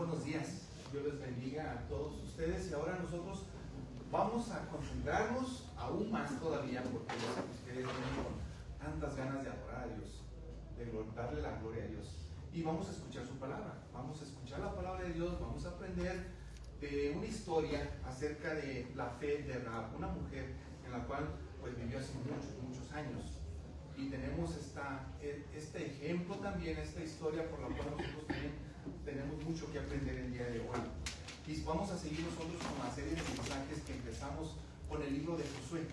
buenos días. Dios les bendiga a todos ustedes. Y ahora nosotros vamos a concentrarnos aún más todavía, porque yo sé que ustedes vienen con tantas ganas de adorar a Dios, de darle la gloria a Dios. Y vamos a escuchar su palabra. Vamos a escuchar la palabra de Dios. Vamos a aprender de una historia acerca de la fe de Rahab, una mujer en la cual pues vivió hace muchos años. Y tenemos este ejemplo también, esta historia por la cual nosotros también tenemos mucho que aprender el día de hoy. Y vamos a seguir nosotros con la serie de mensajes que empezamos con el libro de Josué.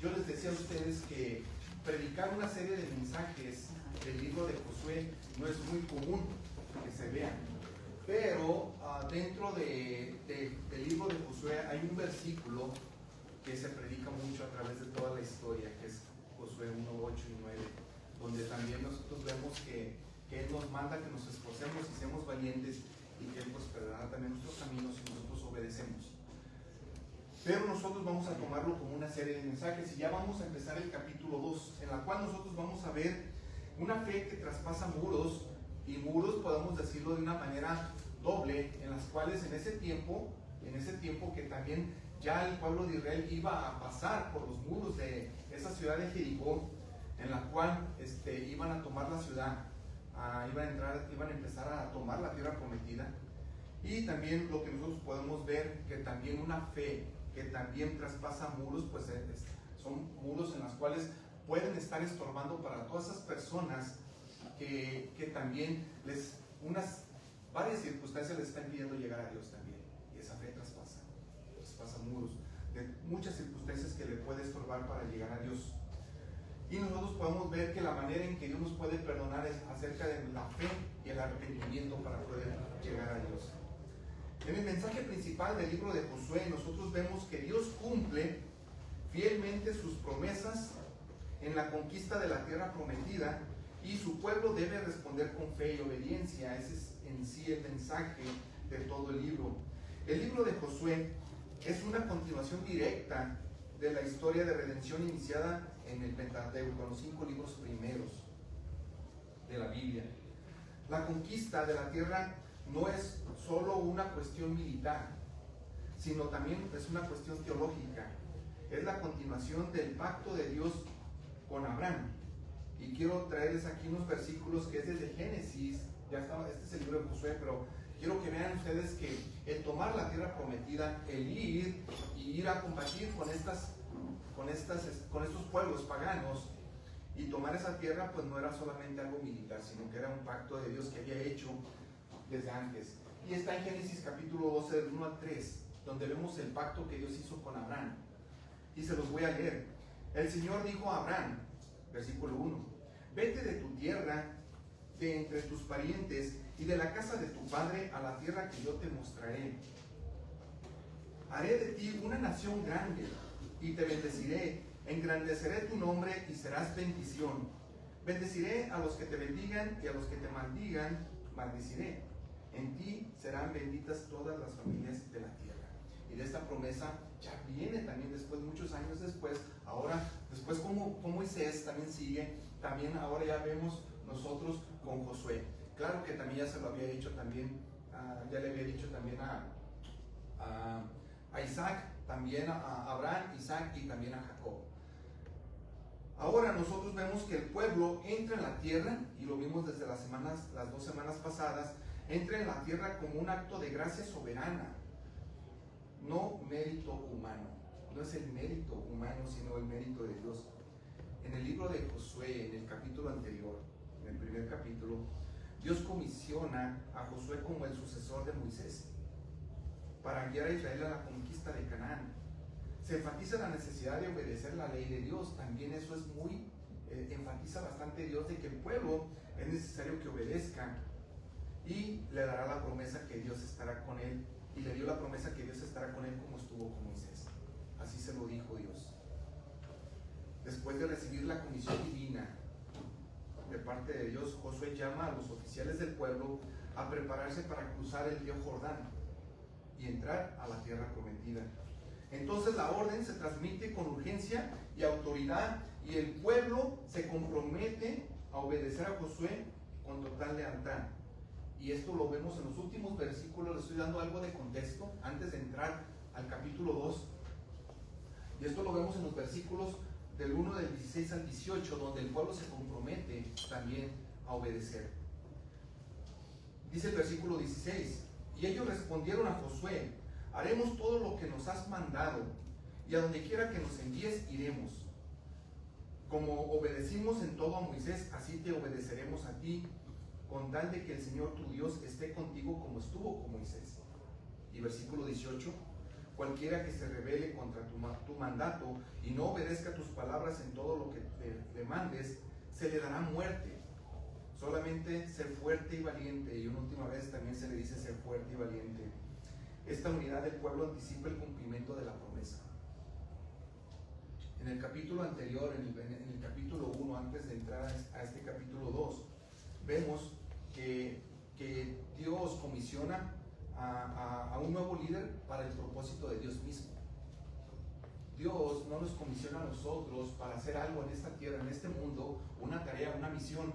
Yo les decía a ustedes que predicar una serie de mensajes del libro de Josué no es muy común que se vean. Pero dentro del libro de Josué hay un versículo que se predica mucho a través de toda la historia, que es Josué 1, 8 y 9, donde también nosotros vemos que Él nos manda que nos esforcemos y seamos valientes y que Él prosperará también nuestros caminos si nosotros obedecemos. Pero nosotros vamos a tomarlo como una serie de mensajes y ya vamos a empezar el capítulo 2, en la cual nosotros vamos a ver una fe que traspasa muros, y muros podemos decirlo de una manera doble, en las cuales en ese tiempo que también ya el pueblo de Israel iba a pasar por los muros de esa ciudad de Jericó, en la cual iban a tomar la ciudad, iban a empezar a tomar la tierra prometida. Y también lo que nosotros podemos ver, que también una fe que también traspasa muros, pues son muros en los cuales pueden estar estorbando para todas esas personas que también varias circunstancias les están pidiendo llegar a Dios también. Y esa fe traspasa muros de muchas circunstancias que le puede estorbar para llegar a Dios. Y nosotros podemos ver que la manera en que Dios nos puede perdonar es acerca de la fe y el arrepentimiento para poder llegar a Dios. En el mensaje principal del libro de Josué, nosotros vemos que Dios cumple fielmente sus promesas en la conquista de la tierra prometida, y su pueblo debe responder con fe y obediencia. Ese es en sí el mensaje de todo el libro. El libro de Josué es una continuación directa de la historia de redención iniciada en el Pentateuco, en los 5 libros primeros de la Biblia. La conquista de la tierra no es solo una cuestión militar, sino también es una cuestión teológica. Es la continuación del pacto de Dios con Abraham. Y quiero traerles aquí unos versículos que es desde Génesis. Este es el libro de Josué, pero quiero que vean ustedes que el tomar la tierra prometida, el ir a combatir con estos pueblos paganos y tomar esa tierra, pues no era solamente algo militar, sino que era un pacto de Dios que había hecho desde antes. Y está en Génesis capítulo 12, del 1 al 3, donde vemos el pacto que Dios hizo con Abraham. Y se los voy a leer. El Señor dijo a Abraham, versículo 1: vete de tu tierra, de entre tus parientes y de la casa de tu padre a la tierra que yo te mostraré. Haré de ti una nación grande y te bendeciré, engrandeceré tu nombre y serás bendición. Bendeciré a los que te bendigan y a los que te maldigan, maldeciré. En ti serán benditas todas las familias de la tierra. Y de esta promesa ya viene también después, muchos años después, ahora, después como Moisés también sigue, también ahora ya vemos nosotros con Josué. Claro que también ya se lo había dicho también, ya le había dicho también a Isaac, también a Abraham, Isaac y también a Jacob. Ahora nosotros vemos que el pueblo entra en la tierra, y lo vimos desde las 2 semanas pasadas, entra en la tierra como un acto de gracia soberana, no mérito humano. No es el mérito humano, sino el mérito de Dios. En el libro de Josué, en el capítulo anterior, en el primer capítulo, Dios comisiona a Josué como el sucesor de Moisés para guiar a Israel a la conquista de Canaán. Se enfatiza la necesidad de obedecer la ley de Dios. También eso es enfatiza bastante Dios, de que el pueblo es necesario que obedezca, y le dará la promesa que Dios estará con él, y le dio la promesa que Dios estará con él como estuvo con Moisés. Así se lo dijo Dios. Después de recibir la comisión divina de parte de Dios, Josué llama a los oficiales del pueblo a prepararse para cruzar el río Jordán y entrar a la tierra prometida. Entonces la orden se transmite con urgencia y autoridad, y el pueblo se compromete a obedecer a Josué con total lealtad. y esto lo vemos en los últimos versículos, le estoy dando algo de contexto antes de entrar al capítulo 2, y esto lo vemos en los versículos del 1 del 16 al 18, donde el pueblo se compromete también a obedecer. Dice el versículo 16, y ellos respondieron a Josué: haremos todo lo que nos has mandado, y a donde quiera que nos envíes iremos. Como obedecimos en todo a Moisés, así te obedeceremos a ti, con tal de que el Señor tu Dios esté contigo como estuvo con Moisés. Y versículo 18, cualquiera que se rebele contra tu mandato y no obedezca tus palabras en todo lo que te mandes, se le dará muerte. Solamente ser fuerte y valiente, y una última vez también se le dice ser fuerte y valiente. Esta unidad del pueblo anticipa el cumplimiento de la promesa. En el capítulo anterior, en el capítulo 1, antes de entrar a este capítulo 2, vemos que Dios comisiona a un nuevo líder para el propósito de Dios mismo. Dios no nos comisiona a nosotros para hacer algo en esta tierra, en este mundo, una tarea, una misión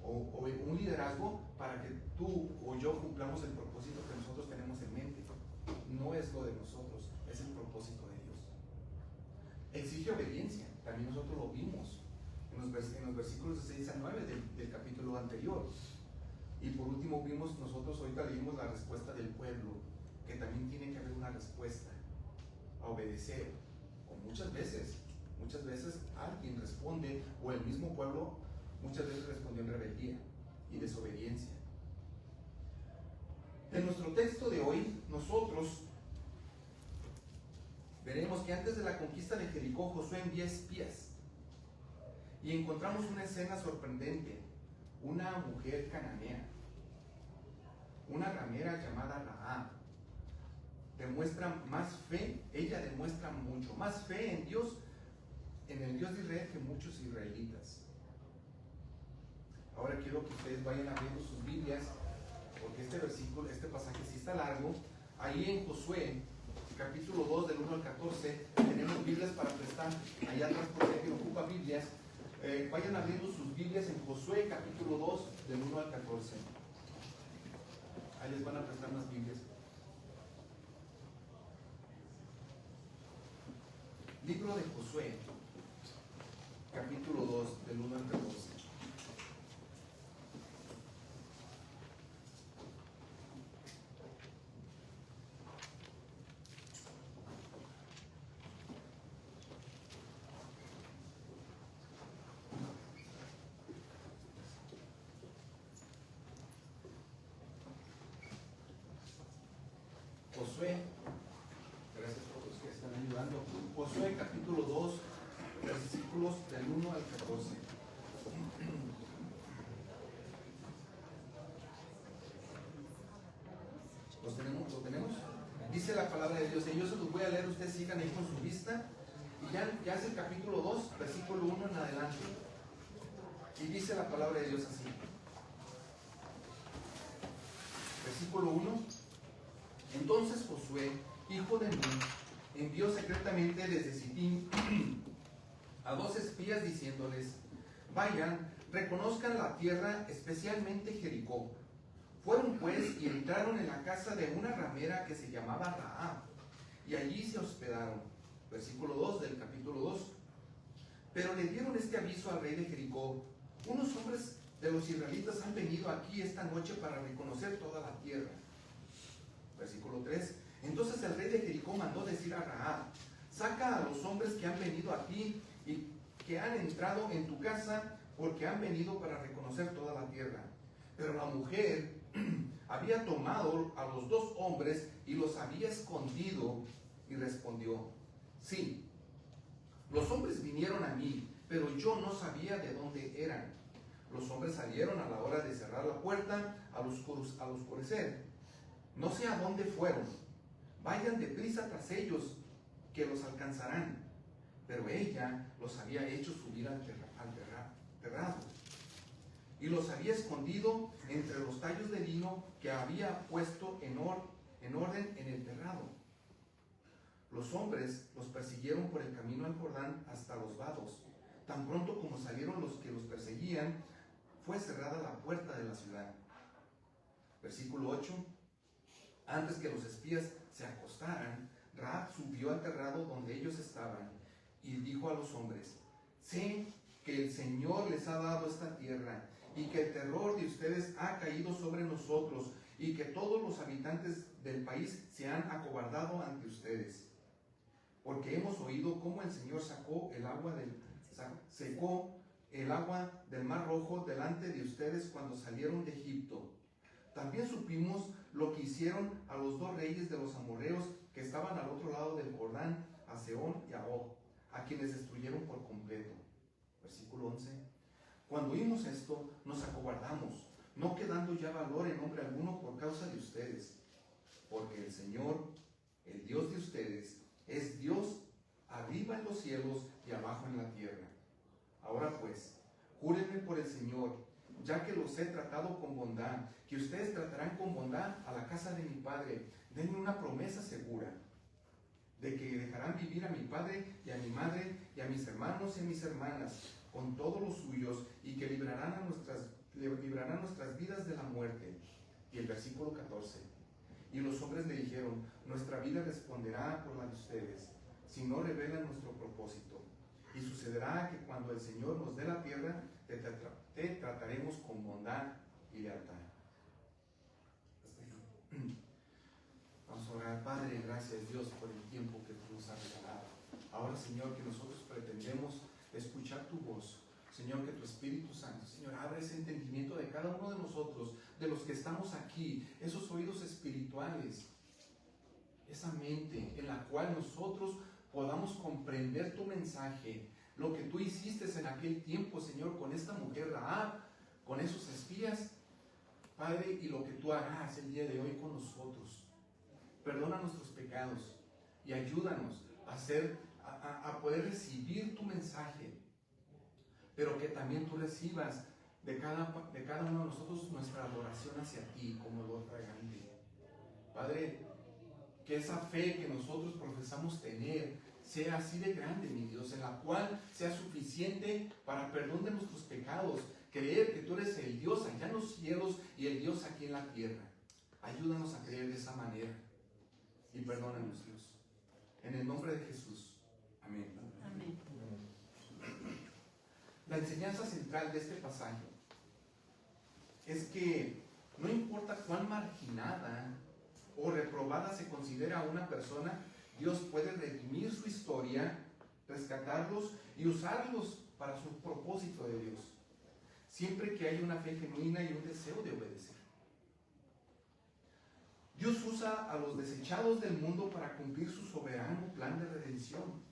o un liderazgo para que tú o yo cumplamos el propósito que nosotros tenemos en mente. No es lo de nosotros, es el propósito de Dios. Exige obediencia, también nosotros lo vimos en los versículos de 6 a 9 del capítulo anterior. Y por último vimos, nosotros ahorita leímos la respuesta del pueblo, que también tiene que haber una respuesta a obedecer. O muchas veces alguien responde, o el mismo pueblo muchas veces respondió en rebeldía y desobediencia. En nuestro texto de hoy, nosotros veremos que antes de la conquista de Jericó, Josué envía espías y encontramos una escena sorprendente. Una mujer cananea, una ramera llamada Rahab, demuestra más fe. Ella demuestra mucho más fe en Dios, en el Dios de Israel, que muchos israelitas. Ahora quiero que ustedes vayan abriendo sus Biblias, porque este pasaje sí está largo. Ahí en Josué, capítulo 2, del 1 al 14, tenemos Biblias para prestar. Allá atrás, por si alguien ocupa Biblias, vayan abriendo sus Biblias en Josué, capítulo 2, del 1 al 14. Ahí les van a prestar unas Biblias. Libro de Josué, capítulo 2, del 1 al 14. Josué, gracias por los que están ayudando. Josué capítulo 2, versículos del 1 al 14. ¿Lo tenemos? Dice la palabra de Dios, y yo se los voy a leer, ustedes sigan ahí con su vista. Y ya es el capítulo 2, versículo 1 en adelante. Y dice la palabra de Dios así. Versículo 1. Entonces Josué, hijo de Nun, envió secretamente desde Sittim a 2 espías diciéndoles: vayan, reconozcan la tierra, especialmente Jericó. Fueron pues y entraron en la casa de una ramera que se llamaba Rahab, y allí se hospedaron. Versículo 2 del capítulo 2. Pero le dieron este aviso al rey de Jericó: unos hombres de los israelitas han venido aquí esta noche para reconocer toda la tierra. Versículo 3. Entonces el rey de Jericó mandó decir a Rahab: saca a los hombres que han venido a ti y que han entrado en tu casa, porque han venido para reconocer toda la tierra. Pero la mujer había tomado a los 2 hombres y los había escondido, y respondió: sí, los hombres vinieron a mí, pero yo no sabía de dónde eran. Los hombres salieron a la hora de cerrar la puerta al oscurecer. No sé a dónde fueron. Vayan deprisa tras ellos, que los alcanzarán. Pero ella los había hecho subir al terrado y los había escondido entre los tallos de lino que había puesto en orden en el terrado. Los hombres los persiguieron por el camino al Jordán hasta los vados. Tan pronto como salieron los que los perseguían, fue cerrada la puerta de la ciudad. Versículo 8. Antes que los espías se acostaran, Rahab subió al terrado donde ellos estaban y dijo a los hombres: sé que el Señor les ha dado esta tierra y que el terror de ustedes ha caído sobre nosotros y que todos los habitantes del país se han acobardado ante ustedes. Porque hemos oído cómo el Señor secó el agua del Mar Rojo delante de ustedes cuando salieron de Egipto. También supimos lo que hicieron a los dos reyes de los amorreos que estaban al otro lado del Jordán, a Sehón y a Og, a quienes destruyeron por completo. Versículo 11. Cuando oímos esto, nos acobardamos, no quedando ya valor en hombre alguno por causa de ustedes, porque el Señor, el Dios de ustedes, es Dios arriba en los cielos y abajo en la tierra. Ahora pues, júrenme por el Señor, ya que los he tratado con bondad, que ustedes tratarán con bondad a la casa de mi padre. Denme una promesa segura de que dejarán vivir a mi padre y a mi madre y a mis hermanos y a mis hermanas con todos los suyos, y que librarán nuestras vidas de la muerte. Y el versículo 14. Y los hombres le dijeron: nuestra vida responderá por la de ustedes, si no revelan nuestro propósito. Y sucederá que cuando el Señor nos dé la tierra, te trataremos con bondad y lealtad. Vamos a orar. Padre, gracias Dios por el tiempo que tú nos has regalado. Ahora, Señor, que nosotros pretendemos escuchar tu voz. Señor, que tu Espíritu Santo, Señor, abra ese entendimiento de cada uno de nosotros, de los que estamos aquí, esos oídos espirituales, esa mente en la cual nosotros podamos comprender tu mensaje, lo que tú hiciste en aquel tiempo, Señor, con esta mujer Rahab, con esos espías, Padre, y lo que tú harás el día de hoy con nosotros. Perdona nuestros pecados y ayúdanos a poder recibir tu mensaje, pero que también tú recibas de cada uno de nosotros nuestra adoración hacia ti como lo fragante. Padre, que esa fe que nosotros profesamos tener sea así de grande, mi Dios, en la cual sea suficiente para perdón de nuestros pecados, creer que tú eres el Dios allá en los cielos y el Dios aquí en la tierra. Ayúdanos a creer de esa manera y perdónanos, Dios. En el nombre de Jesús. Amén. Amén. La enseñanza central de este pasaje es que no importa cuán marginada o reprobada se considera a una persona, Dios puede redimir su historia, rescatarlos y usarlos para su propósito de Dios, siempre que haya una fe genuina y un deseo de obedecer. Dios usa a los desechados del mundo para cumplir su soberano plan de redención,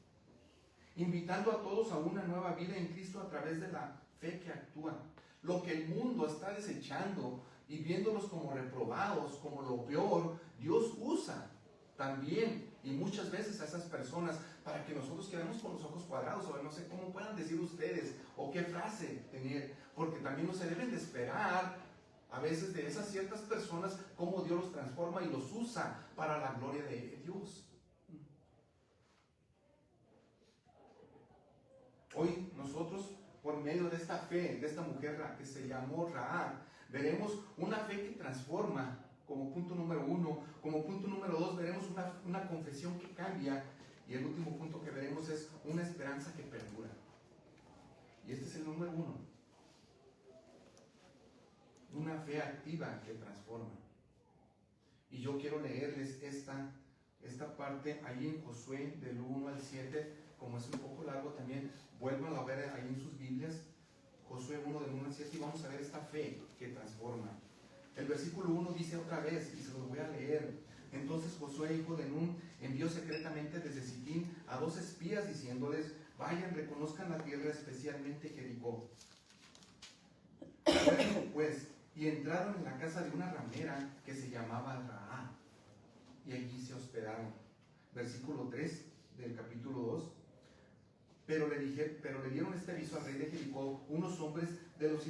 invitando a todos a una nueva vida en Cristo a través de la fe que actúa. Lo que el mundo está desechando y viéndolos como reprobados, como lo peor, Dios usa también y muchas veces a esas personas para que nosotros quedemos con los ojos cuadrados, o no sé cómo puedan decir ustedes o qué frase tener, porque también no se deben de esperar a veces de esas ciertas personas cómo Dios los transforma y los usa para la gloria de Dios. Hoy nosotros, por medio de esta fe, de esta mujer que se llamó Rahab, veremos una fe que transforma como punto número 1. Como punto número 2 veremos una confesión que cambia, y el último punto que veremos es una esperanza que perdura. Y este es el número 1. Una fe activa que transforma. Y yo quiero leerles esta parte ahí en Josué del 1 al 7, como es un poco largo también, vuelvan a ver ahí en sus Biblias, Josué 1 del 1 al 7, y vamos a ver esta fe que transforma. El versículo 1 dice otra vez, y se los voy a leer: entonces Josué, hijo de Nun, envió secretamente desde Sitín a 2 espías, diciéndoles: vayan, reconozcan la tierra, especialmente Jericó. Fueron pues, y entraron en la casa de una ramera que se llamaba Rahab, y allí se hospedaron. Versículo 3 del capítulo 2. Pero le dieron este aviso al rey de Jericó: unos hombres de los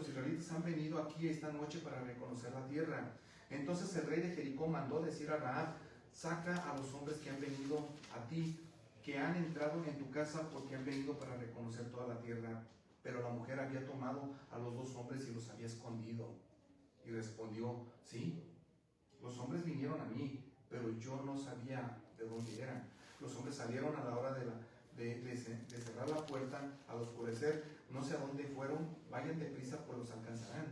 israelitas han venido aquí esta noche para reconocer la tierra. Entonces el rey de Jericó mandó decir a Rahab: saca a los hombres que han venido a ti, que han entrado en tu casa, porque han venido para reconocer toda la tierra. Pero la mujer había tomado a los 2 hombres y los había escondido. Y respondió, sí, los hombres vinieron a mí, pero yo no sabía de dónde eran. Los hombres salieron a la hora de cerrar la puerta, al oscurecer, no sé a dónde fueron, vayan deprisa, pues los alcanzarán.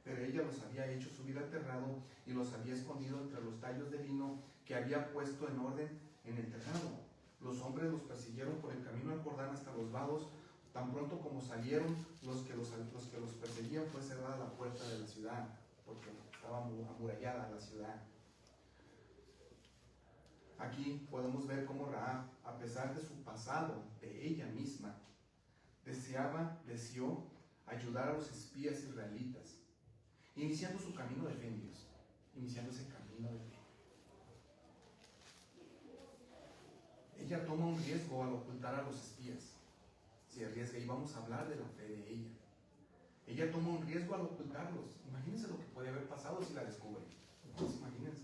Pero ella los había hecho subir al terrado y los había escondido entre los tallos de lino que había puesto en orden en el terrado. Los hombres los persiguieron por el camino al Jordán hasta los vados. Tan pronto como salieron los que los perseguían, fue cerrada la puerta de la ciudad, porque estaba amurallada la ciudad. Aquí podemos ver cómo Rahab, a pesar de su pasado, de ella misma, deseó ayudar a los espías israelitas, iniciando su camino de fe en Dios, iniciando ese camino de fe. Ella toma un riesgo al ocultar a los espías. Se arriesga, y vamos a hablar de la fe de ella. Ella toma un riesgo al ocultarlos. Imagínense lo que puede haber pasado si la descubren. Pues imagínense.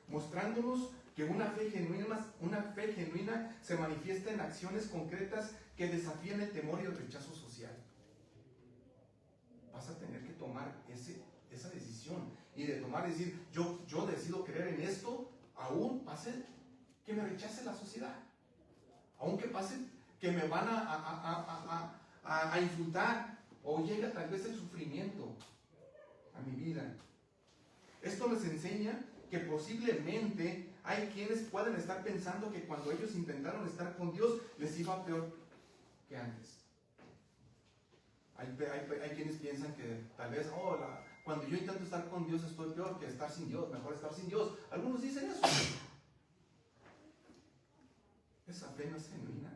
Mostrándonos que una fe genuina se manifiesta en acciones concretas que desafían el temor y el rechazo social. Vas a tener que tomar esa decisión, y de decir, yo decido creer en esto, aún pase que me rechace la sociedad, aunque pase que me van a insultar, o llega tal vez el sufrimiento a mi vida. Esto les enseña que posiblemente hay quienes pueden estar pensando que cuando ellos intentaron estar con Dios les iba peor que antes. Hay quienes piensan que tal vez, cuando yo intento estar con Dios estoy peor que estar sin Dios, mejor estar sin Dios. Algunos dicen eso. Esa fe no es genuina.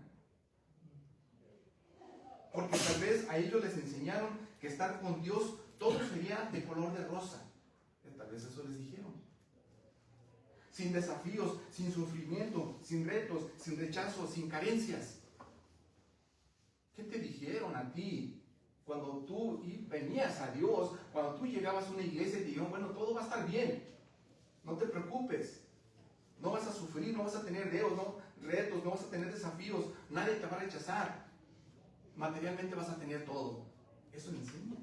Porque tal vez a ellos les enseñaron que estar con Dios todo sería de color de rosa. Tal vez eso les dijeron. Sin desafíos, sin sufrimiento, sin retos, sin rechazo, sin carencias. ¿Qué te dijeron a ti cuando tú venías a Dios, cuando tú llegabas a una iglesia y te dijeron, bueno, todo va a estar bien, no te preocupes, no vas a sufrir, no vas a tener retos, no vas a tener desafíos, nadie te va a rechazar, materialmente vas a tener todo? Eso le enseña.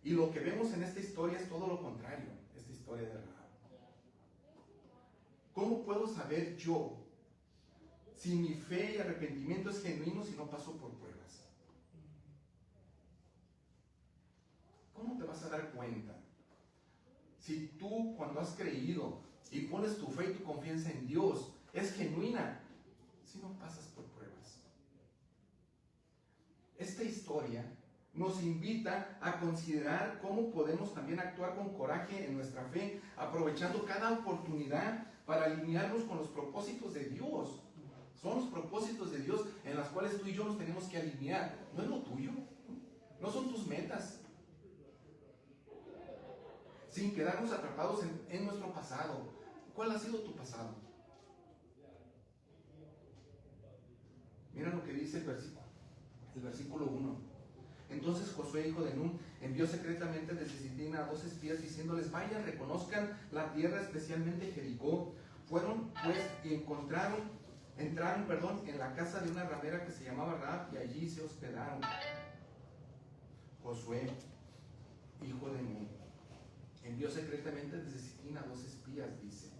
Y lo que vemos en esta historia es todo lo contrario, esta historia de Rahab. ¿Cómo puedo saber yo si mi fe y arrepentimiento es genuino si no paso por pruebas? ¿Cómo te vas a dar cuenta? Si tú, cuando has creído y pones tu fe y tu confianza en Dios, es genuina si no pasas por pruebas. Esta historia nos invita a considerar cómo podemos también actuar con coraje en nuestra fe, aprovechando cada oportunidad para alinearnos con los propósitos de Dios. Son los propósitos de Dios en los cuales tú y yo nos tenemos que alinear. No es lo tuyo, no son tus metas. Sin quedarnos atrapados en nuestro pasado. ¿Cuál ha sido tu pasado? Mira lo que dice el versículo 1. Entonces Josué, hijo de Nun, envió secretamente desde Sittim a 2 espías diciéndoles, vayan, reconozcan la tierra, especialmente Jericó. Fueron pues y entraron en la casa de una ramera que se llamaba Rahab, y allí se hospedaron. Josué, hijo de Nun, envió secretamente desde Sittim a 2 espías, dice.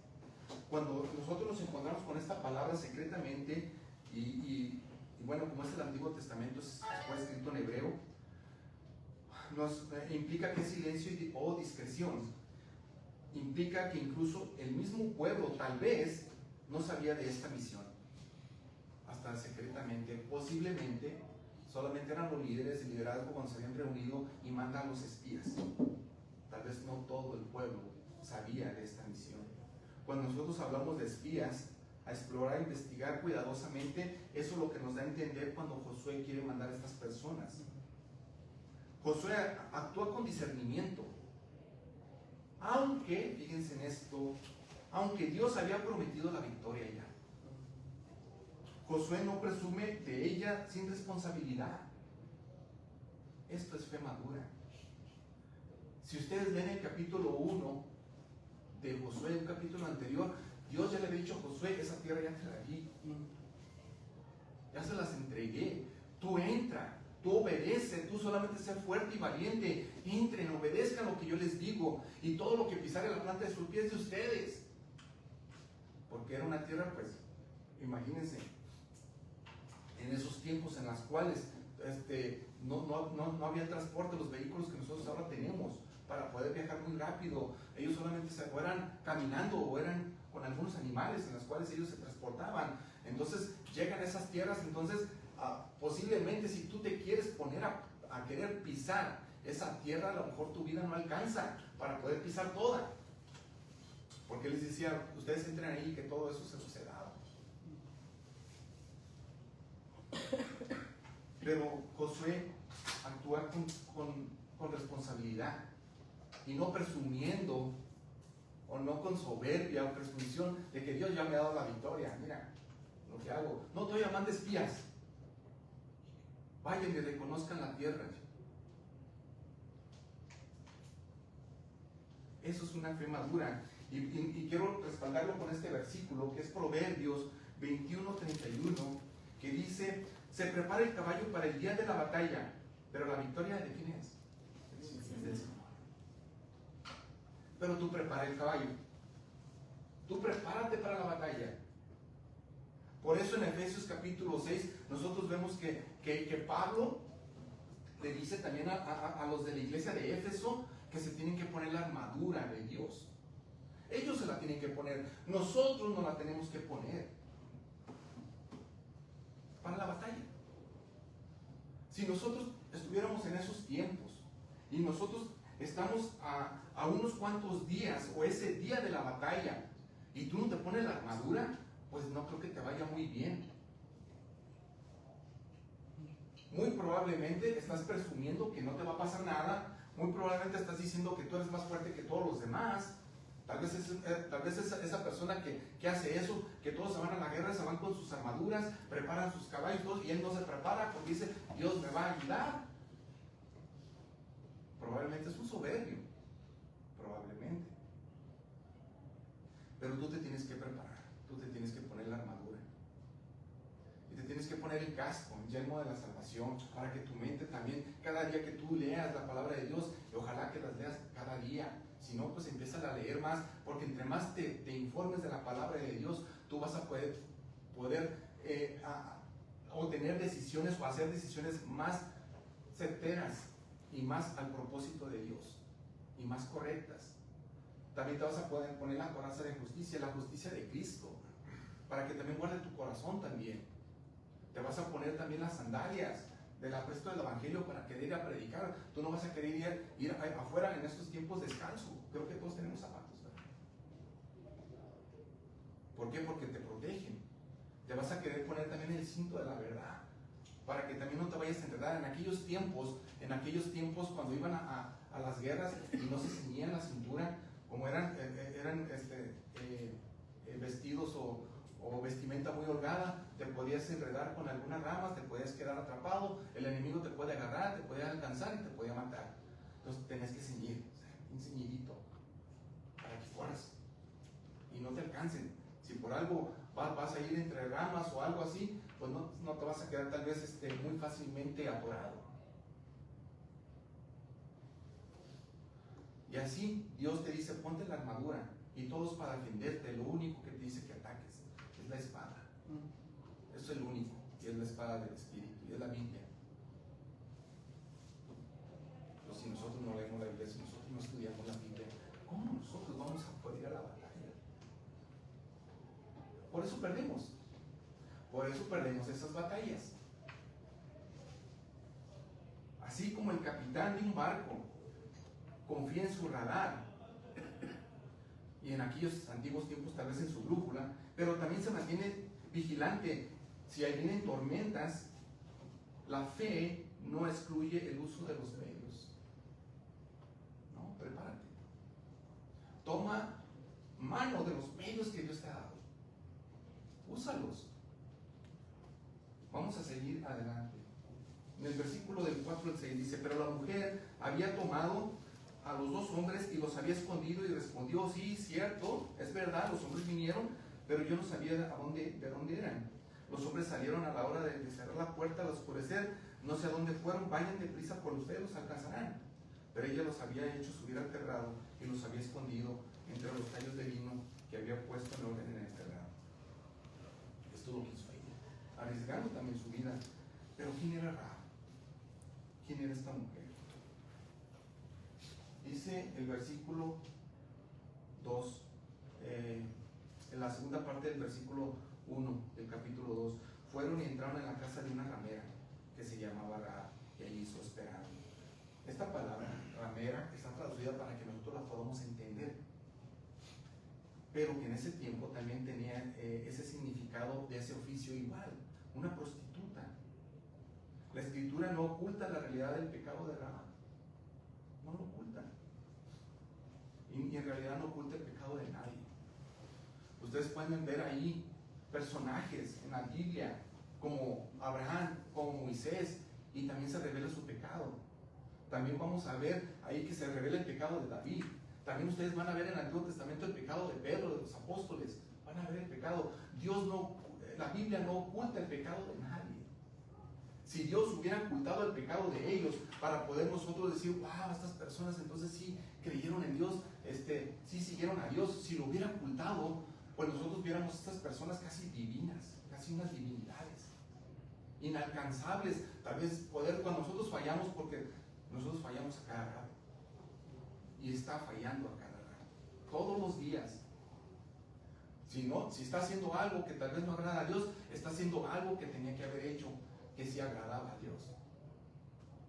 Cuando nosotros nos encontramos con esta palabra secretamente, y bueno, como es el Antiguo Testamento, fue escrito en hebreo, nos implica que es silencio o discreción. Implica que incluso el mismo pueblo tal vez no sabía de esta misión. Hasta secretamente, posiblemente, solamente eran los líderes del liderazgo cuando se habían reunido y mandan a los espías. Tal vez no todo el pueblo sabía de esta misión. Cuando nosotros hablamos de espías, a explorar, a investigar cuidadosamente, eso es lo que nos da a entender cuando Josué quiere mandar a estas personas. Josué actúa con discernimiento. Aunque, fíjense en esto, aunque Dios había prometido la victoria ya, Josué no presume de ella sin responsabilidad. Esto es fe madura. Si ustedes leen el capítulo 1 de Josué, un capítulo anterior, Dios ya le había dicho a Josué, esa tierra ya te la di, ya se las entregué, tú entra, Tú obedece, tú solamente sé fuerte y valiente. Entren, obedezcan lo que yo les digo. Y todo lo que pisare la planta de sus pies de ustedes. Porque era una tierra, pues, imagínense, en esos tiempos en los cuales no había transporte, los vehículos que nosotros ahora tenemos para poder viajar muy rápido. Ellos solamente se fueran caminando o eran con algunos animales en los cuales ellos se transportaban. Entonces llegan a esas tierras, entonces posiblemente si tú te quieres poner a querer pisar esa tierra, a lo mejor tu vida no alcanza para poder pisar toda. Porque les decía, ustedes entren ahí que todo eso se suceda. Pero Josué actúa con responsabilidad y no presumiendo o no con soberbia o presunción de que Dios ya me ha dado la victoria. Mira lo que hago. No estoy llamando espías. Vayan y reconozcan la tierra. Eso es una fe madura. Y quiero respaldarlo con este versículo que es Proverbios 21:31, que dice: se prepara el caballo para el día de la batalla, pero la victoria ¿de quién es? Es del Señor. Pero tú prepara el caballo. Tú prepárate para la batalla. Por eso en Efesios capítulo 6 nosotros vemos que Pablo le dice también a los de la iglesia de Éfeso que se tienen que poner la armadura de Dios. Ellos se la tienen que poner, nosotros no la tenemos que poner para la batalla. Si nosotros estuviéramos en esos tiempos y nosotros estamos a unos cuantos días o ese día de la batalla y tú no te pones la armadura, pues no creo que te vaya muy bien. Muy probablemente estás presumiendo que no te va a pasar nada, muy probablemente estás diciendo que tú eres más fuerte que todos los demás. Tal vez esa persona que hace eso, que todos se van a la guerra, se van con sus armaduras, preparan sus caballos y él no se prepara porque dice, Dios me va a ayudar. Probablemente es un soberbio, probablemente. Pero tú te tienes que preparar, tú te tienes que poner la armadura. Y te tienes que poner el casco, el yelmo de la salvación, para que tu mente también, cada día que tú leas la palabra de Dios, y ojalá que las leas cada día. Si no, pues empiezas a leer más, porque entre más te informes de la palabra de Dios, tú vas a poder obtener decisiones o hacer decisiones más certeras y más al propósito de Dios y más correctas. También te vas a poder poner la coraza de justicia, la justicia de Cristo, para que también guarde tu corazón también. Te vas a poner también las sandalias del apresto del evangelio para querer ir a predicar. Tú no vas a querer ir afuera en estos tiempos descalzo. Creo que todos tenemos zapatos, ¿verdad? ¿Por qué? Porque te protegen. Te vas a querer poner también el cinto de la verdad, para que también no te vayas a enredar. En aquellos tiempos cuando iban a las guerras y no se ceñían la cintura, como eran vestidos o vestimenta muy holgada, te podías enredar con algunas ramas, te podías quedar atrapado, el enemigo te puede agarrar, te puede alcanzar y te podía matar. Entonces tenías que ceñir, un ceñidito, para que fueras y no te alcancen. Si por algo vas a ir entre ramas o algo así, pues no te vas a quedar tal vez muy fácilmente atorado. Y así Dios te dice, ponte la armadura, y todos para defenderte. Lo único que te dice que ataques es la espada. Eso es lo único, y es la espada del Espíritu, y es la Biblia. Pero si nosotros no leemos la Biblia, si nosotros no estudiamos la Biblia, ¿cómo nosotros vamos a poder ir a la batalla? Por eso perdemos esas batallas. Así como el capitán de un barco confía en su radar, y en aquellos antiguos tiempos tal vez en su brújula, pero también se mantiene vigilante. Si vienen tormentas, la fe no excluye el uso de los medios. No, prepárate. Toma mano de los medios que Dios te ha dado. Úsalos. Vamos a seguir adelante. En el versículo del 4 al 6 dice, pero la mujer había tomado a los dos hombres y los había escondido, y respondió, sí, cierto, es verdad, los hombres vinieron, pero yo no sabía de dónde eran. Los hombres salieron a la hora de cerrar la puerta al oscurecer, no sé a dónde fueron, vayan deprisa, por ustedes los alcanzarán. Pero ella los había hecho subir al terrado y los había escondido entre los tallos de vino que había puesto en orden en el terrado. Esto es lo que hizo ella, arriesgando también su vida. Pero ¿quién era Rahab? ¿Quién era esta mujer? Dice el versículo 2, en la segunda parte del versículo 1 del capítulo 2, fueron y entraron en la casa de una ramera que se llamaba Rahab, y allí hizo hospedar. Esta palabra, ramera, está traducida para que nosotros la podamos entender, pero que en ese tiempo también tenía ese significado de ese oficio igual, una prostituta. La Escritura no oculta la realidad del pecado de Rahab, no lo oculta, y en realidad no oculta el pecado de nadie. Ustedes pueden ver ahí personajes en la Biblia como Abraham, como Moisés, y también se revela su pecado. También vamos a ver ahí que se revela el pecado de David. También ustedes van a ver en el Antiguo Testamento el pecado de Pedro, de los apóstoles. Van a ver el pecado. La Biblia no oculta el pecado de nadie. Si Dios hubiera ocultado el pecado de ellos para poder nosotros decir, wow, estas personas entonces sí creyeron en Dios, sí siguieron a Dios, si lo hubiera ocultado, pues nosotros viéramos a estas personas casi divinas, casi unas divinidades, inalcanzables. Tal vez cuando nosotros fallamos, porque nosotros fallamos a cada rato, y está fallando a cada rato, todos los días. Si está haciendo algo que tal vez no agrada a Dios, está haciendo algo que tenía que haber hecho, que sí agradaba a Dios.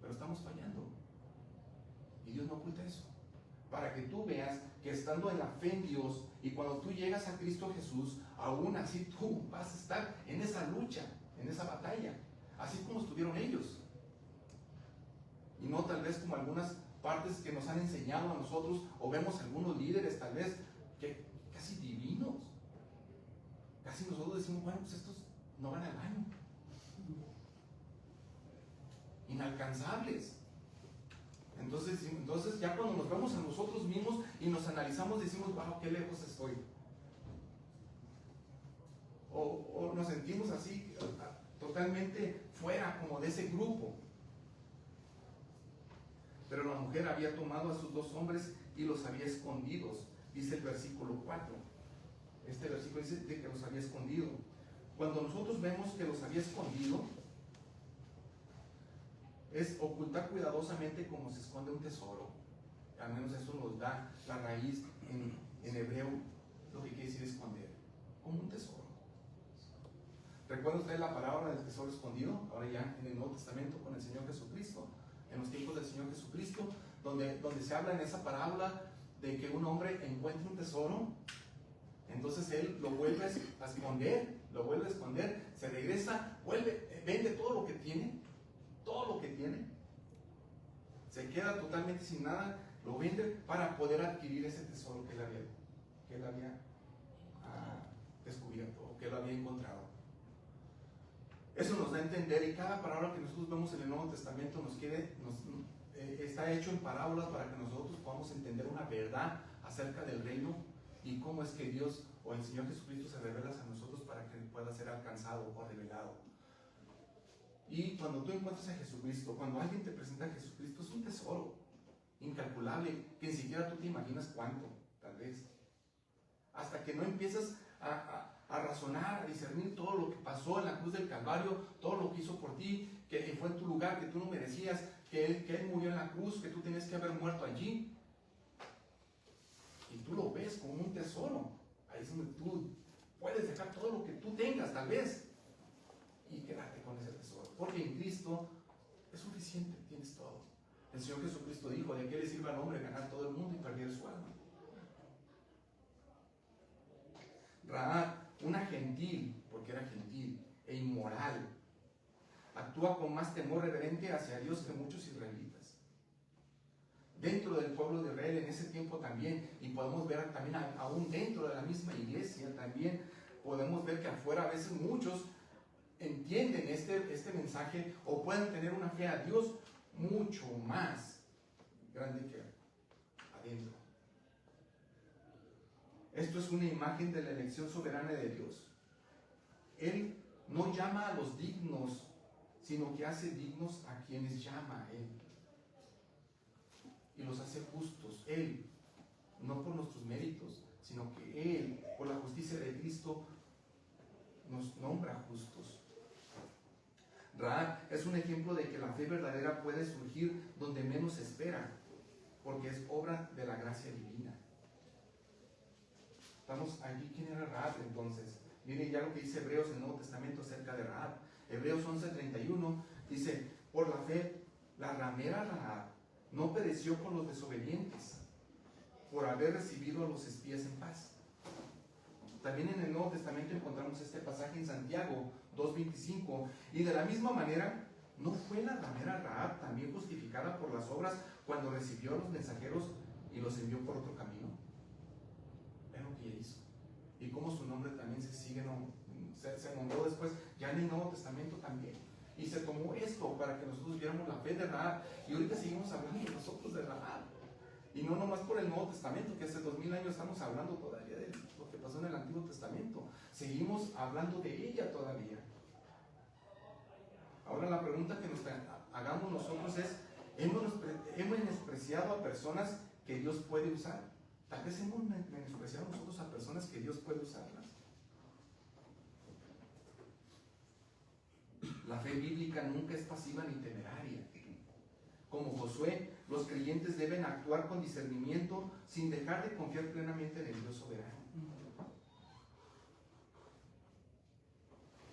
Pero estamos fallando, y Dios no oculta eso, para que tú veas que estando en la fe en Dios, y cuando tú llegas a Cristo Jesús, aún así tú vas a estar en esa lucha, en esa batalla, así como estuvieron ellos. Y no tal vez como algunas partes que nos han enseñado a nosotros, o vemos algunos líderes tal vez que casi divinos, casi nosotros decimos, bueno, pues estos no van al baño, inalcanzables. Entonces ya cuando nos vemos a nosotros mismos y nos analizamos, decimos, wow, qué lejos estoy. O nos sentimos así totalmente fuera como de ese grupo. Pero la mujer había tomado a sus 2 hombres y los había escondidos, dice el versículo 4. Este versículo dice de que los había escondido. Cuando nosotros vemos que los había escondido, es ocultar cuidadosamente como se esconde un tesoro. Al menos eso nos da la raíz en hebreo, lo que quiere decir esconder, como un tesoro. ¿Recuerda usted la palabra del tesoro escondido? Ahora ya en el Nuevo Testamento con el Señor Jesucristo, en los tiempos del Señor Jesucristo, donde se habla en esa parábola de que un hombre encuentra un tesoro, entonces él lo vuelve a esconder, se regresa, vende todo lo que tiene, se queda totalmente sin nada, lo vende para poder adquirir ese tesoro que él había descubierto, o que él había encontrado. Eso nos da a entender, y cada palabra que nosotros vemos en el Nuevo Testamento está hecho en parábolas para que nosotros podamos entender una verdad acerca del reino y cómo es que Dios o el Señor Jesucristo se revela a nosotros para que pueda ser alcanzado o revelado. Y cuando tú encuentras a Jesucristo, cuando alguien te presenta a Jesucristo, es un tesoro incalculable que ni siquiera tú te imaginas cuánto, tal vez. Hasta que no empiezas a razonar, a discernir todo lo que pasó en la cruz del Calvario, todo lo que hizo por ti, que fue en tu lugar, que tú no merecías, que él murió en la cruz, que tú tenías que haber muerto allí. Y tú lo ves como un tesoro. Ahí es donde tú puedes dejar todo lo que tú tengas, tal vez, y quedarte con ese tesoro. Porque en Cristo es suficiente, tienes todo. El Señor Jesucristo dijo, ¿de qué le sirve al hombre ganar todo el mundo y perder su alma? Rahab, una gentil, porque era gentil e inmoral, actúa con más temor reverente hacia Dios que muchos israelitas. Dentro del pueblo de Israel en ese tiempo también, y podemos ver también aún dentro de la misma iglesia también, podemos ver que afuera a veces muchos entienden este mensaje o pueden tener una fe a Dios mucho más grande que adentro. Esto es una imagen de la elección soberana de Dios. Él no llama a los dignos, sino que hace dignos a quienes llama a Él. Y los hace justos, Él, no por nuestros méritos, sino que Él, por la justicia de Cristo, nos nombra justos. Rahab es un ejemplo de que la fe verdadera puede surgir donde menos se espera, porque es obra de la gracia divina. Estamos aquí. ¿Quién era Rahab entonces? Miren ya lo que dice Hebreos en el Nuevo Testamento acerca de Rahab. Hebreos 11:31 dice: por la fe, la ramera Rahab no pereció con los desobedientes, por haber recibido a los espías en paz. También en el Nuevo Testamento encontramos este pasaje en Santiago 2:25, y de la misma manera, ¿no fue la ramera Rahab también justificada por las obras cuando recibió a los mensajeros y los envió por otro camino? Es lo que ella hizo. Y como su nombre también se nombró después, ya en el Nuevo Testamento también. Y se tomó esto para que nosotros viéramos la fe de Rahab. Y ahorita seguimos hablando nosotros de Rahab. Y no nomás por el Nuevo Testamento, que hace 2000 años estamos hablando todavía de lo que pasó en el Antiguo Testamento. Seguimos hablando de ella todavía. Ahora la pregunta que nos hagamos nosotros es: ¿hemos menospreciado a personas que Dios puede usar? Tal vez hemos menospreciado nosotros a personas que Dios puede usarlas. La fe bíblica nunca es pasiva ni temeraria. Como Josué, los creyentes deben actuar con discernimiento sin dejar de confiar plenamente en el Dios soberano.